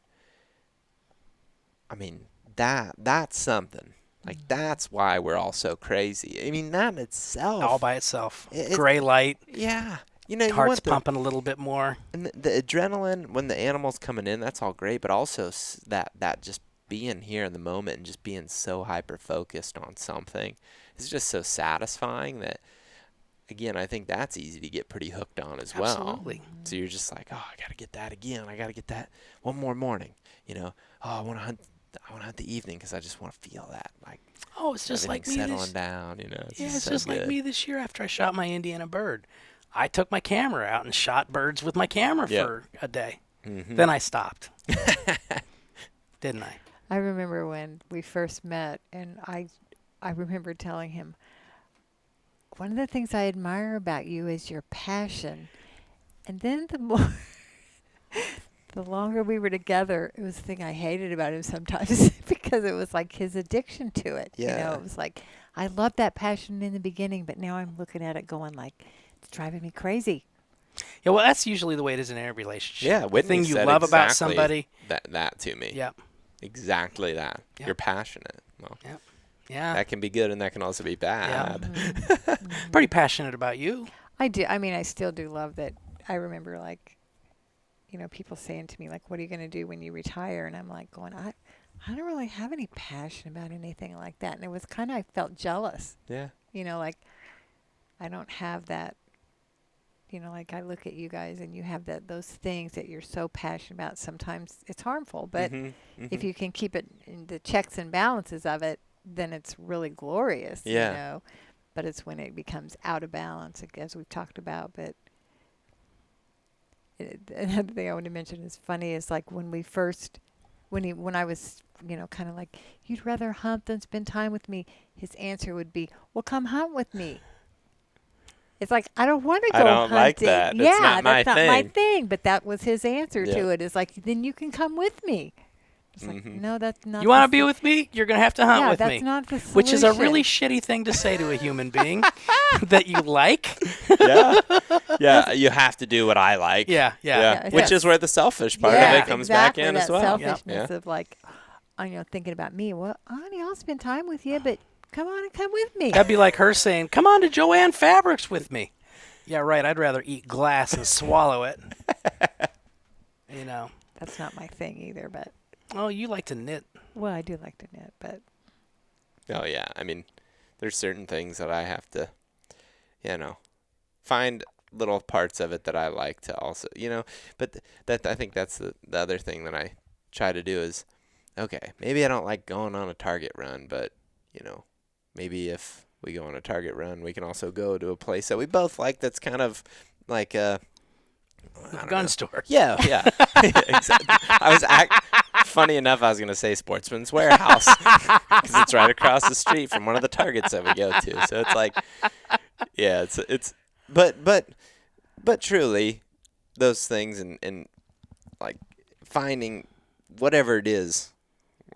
S3: I mean, that's something. Like, that's why we're all so crazy. I mean, that in itself.
S1: All by itself.
S3: It-
S1: Gray light.
S3: Yeah. You know, you
S1: Heart's
S3: want
S1: pumping a little bit more.
S3: and the adrenaline when the animal's coming in, that's all great, but also that just being here in the moment and just being so hyper focused on something is just so satisfying that, again, I think that's easy to get pretty hooked on as well.
S1: Absolutely.
S3: So you're just like, oh, I got to get that again. I got to get that one more morning. You know, oh, I want to hunt the evening because I just want to feel that, like,
S1: Oh, it's just like
S3: everything
S1: me
S3: settling
S1: this.
S3: down. You know,
S1: Yeah, it's
S3: so
S1: just like
S3: good.
S1: me this year after I shot my Indiana bird. I took my camera out and shot birds with my camera
S3: Yep.
S1: for a day.
S3: Mhm.
S1: Then I stopped. Didn't I?
S2: I remember when we first met, and I remember telling him, one of the things I admire about you is your passion. And then the longer we were together, it was the thing I hated about him sometimes because it was like his addiction to it. You know,
S3: Yeah.
S2: it was like, I loved that passion in the beginning, but now I'm looking at it going like, it's driving me crazy.
S1: Yeah, well, that's usually the way it is in every relationship.
S3: Yeah,
S1: The
S3: Whitney
S1: thing you
S3: said
S1: love about
S3: exactly
S1: somebody.
S3: that to me.
S1: Yeah.
S3: Exactly that.
S1: Yep.
S3: You're passionate. Well,
S1: Yep. Yeah.
S3: that can be good and that can also be bad.
S2: Mm-hmm.
S1: Pretty passionate about you.
S2: I do. I mean, I still do love that. I remember, like, people saying to me, like, what are you going to do when you retire? And I'm like going, I don't really have any passion about anything like that. And it was kind of, I felt jealous,
S3: Yeah.
S2: like I don't have that, like I look at you guys and you have those things that you're so passionate about. Sometimes it's harmful, but if you can keep it in the checks and balances of it, then it's really glorious,
S3: Yeah.
S2: But it's when it becomes out of balance, as we've talked about. But another thing I want to mention is funny is like when I was, kind of like, you'd rather hunt than spend time with me. His answer would be, well, come hunt with me. It's like, I don't want to go
S3: I don't
S2: hunting.
S3: like that.
S2: Yeah,
S3: It's not my
S2: that's not my
S3: thing.
S2: thing. But that was his answer
S3: Yeah.
S2: to it. Is like, then you can come with me. It's like, no, that's not.
S1: You want to be with me? You're going to have to hunt with
S2: that's
S1: me.
S2: not the solution.
S1: Which is a really shitty thing to say to a human being that you like.
S3: Yeah. Yeah. You have to do what I like.
S1: Yeah.
S2: Yeah,
S3: Which
S2: yes.
S3: is where the selfish part
S2: yeah,
S3: of it comes
S2: exactly,
S3: back in as
S2: that
S3: well.
S2: selfishness of like, thinking about me. Well, honey, I'll spend time with you, but come on and come with me.
S1: That'd be like her saying, come on to Joanne Fabrics with me. Yeah, right. I'd rather eat glass and swallow it.
S2: That's not my thing either, but.
S1: Oh, you like to knit.
S2: Well, I do like to knit, but.
S3: Oh, yeah. I mean, there's certain things that I have to, find little parts of it that I like to also, but I think that's the other thing that I try to do is, okay, maybe I don't like going on a Target run, but, maybe if we go on a Target run, we can also go to a place that we both like that's kind of like a
S1: gun store.
S3: Yeah. Exactly. Funny enough, I was going to say Sportsman's Warehouse because it's right across the street from one of the Targets that we go to. So it's like, yeah, but truly, those things and like finding whatever it is,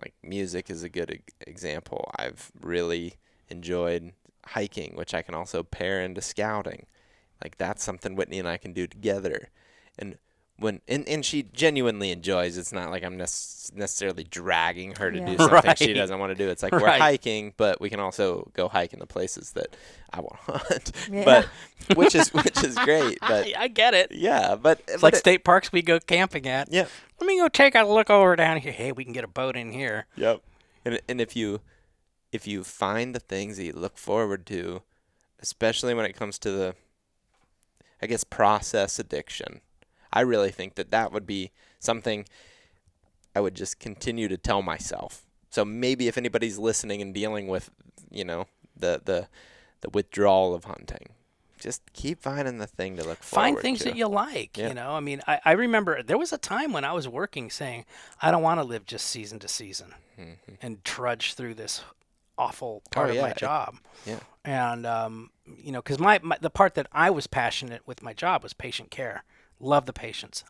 S3: like music is a good example. I've really enjoyed hiking, which I can also pair into scouting. Like that's something Whitney and I can do together. And and she genuinely enjoys. It's not like I'm necessarily dragging her to do something she doesn't want to do. It's like we're hiking, but we can also go hike in the places that I want to hunt.
S2: Yeah.
S3: But which is great. But
S1: I get it.
S3: yeah, but
S1: It's like state parks we go camping at.
S3: Yeah.
S1: Let me go take a look over down here. Hey, we can get a boat in here.
S3: Yep. And if you find the things that you look forward to, especially when it comes to the, I guess, process addiction, I really think that would be something I would just continue to tell myself. So maybe if anybody's listening and dealing with, the withdrawal of hunting, just keep finding the thing to look forward to.
S1: Find things that you like,
S3: Yeah.
S1: I mean, I remember there was a time when I was working saying, I don't want to live just season to season and trudge through this awful part of my job.
S3: Yeah.
S1: And, because the part that I was passionate with my job was patient care. Love the patients.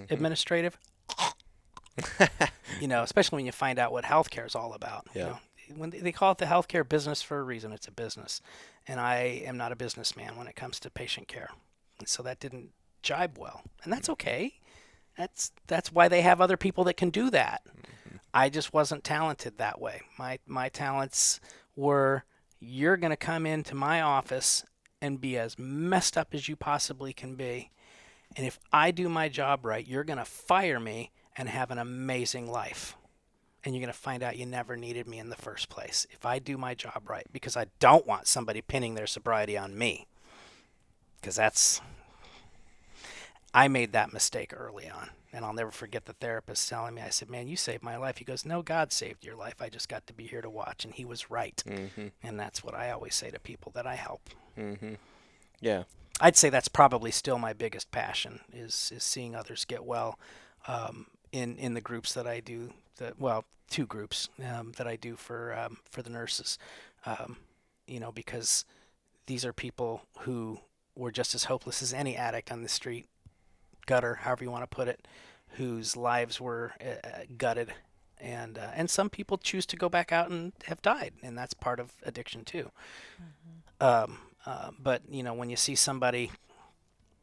S1: Administrative, especially when you find out what healthcare is all about.
S3: Yeah.
S1: When they call it the healthcare business for a reason, it's a business. And I am not a businessman when it comes to patient care. And so that didn't jibe well. And that's okay. That's why they have other people that can do that. I just wasn't talented that way. My talents were, you're going to come into my office and be as messed up as you possibly can be. And if I do my job right, you're going to fire me and have an amazing life. And you're going to find out you never needed me in the first place if I do my job right, because I don't want somebody pinning their sobriety on me. Because I made that mistake early on. And I'll never forget the therapist telling me, I said, man, you saved my life. He goes, no, God saved your life. I just got to be here to watch. And he was right.
S3: Mm-hmm.
S1: And that's what I always say to people that I help.
S3: Mm-hmm. Yeah.
S1: I'd say that's probably still my biggest passion is seeing others get well in the groups that I do. Two groups that I do for the nurses, because these are people who were just as hopeless as any addict on the street, gutter, however you want to put it, whose lives were gutted. And some people choose to go back out and have died, and that's part of addiction too. But when you see somebody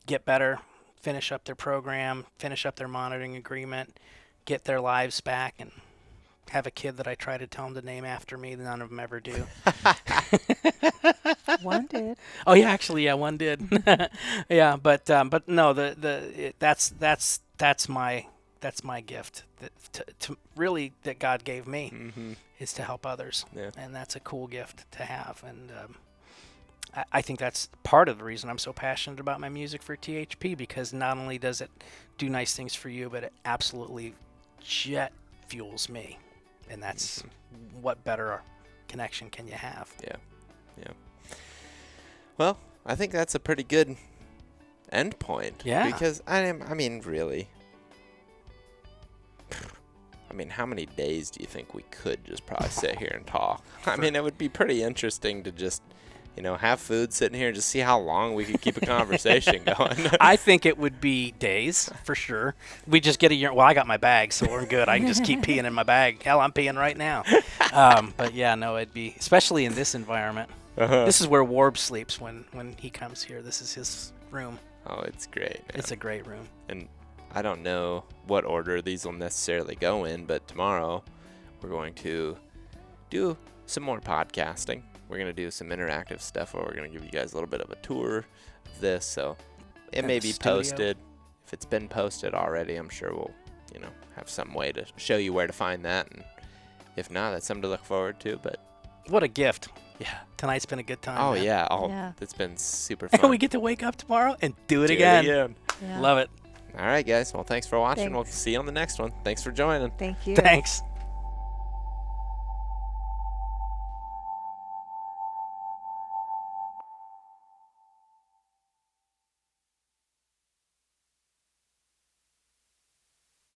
S1: get better, finish up their program, finish up their monitoring agreement, get their lives back, and have a kid that I try to tell them to name after me. None of them ever do.
S2: One did.
S1: Oh yeah, actually, yeah, one did. Yeah, but no, that's my gift to really that God gave me is to help others, and that's a cool gift to have. And I think that's part of the reason I'm so passionate about my music for THP, because not only does it do nice things for you, but it absolutely jet fuels me, and that's what better connection can you have?
S3: Yeah. Well, I think that's a pretty good end point.
S1: Yeah.
S3: Because I mean, really. I mean, how many days do you think we could just probably sit here and talk? I mean, it would be pretty interesting to just, have food sitting here and just see how long we could keep a conversation going.
S1: I think it would be days for sure. We just get well, I got my bag, so we're good. I can just keep peeing in my bag. Hell, I'm peeing right now. But yeah, no, it'd be, especially in this environment. This is where Warb sleeps when he comes here. This is his room.
S3: Oh, it's great, man.
S1: It's a great room.
S3: And I don't know what order these will necessarily go in, but tomorrow we're going to do some more podcasting. We're going to do some interactive stuff where we're going to give you guys a little bit of a tour of this. So it may be posted. If it's been posted already, I'm sure we'll, have some way to show you where to find that. And if not, that's something to look forward to. But
S1: what a gift. Yeah. Tonight's been a good time.
S3: Oh,
S1: man.
S3: yeah.
S2: Yeah.
S3: It's been super fun.
S1: And we get to wake up tomorrow and do it again.
S2: Yeah.
S1: Love it.
S3: All right, guys. Well, thanks for watching.
S2: Thanks.
S3: We'll see you on the next one. Thanks for joining.
S2: Thank you.
S1: Thanks.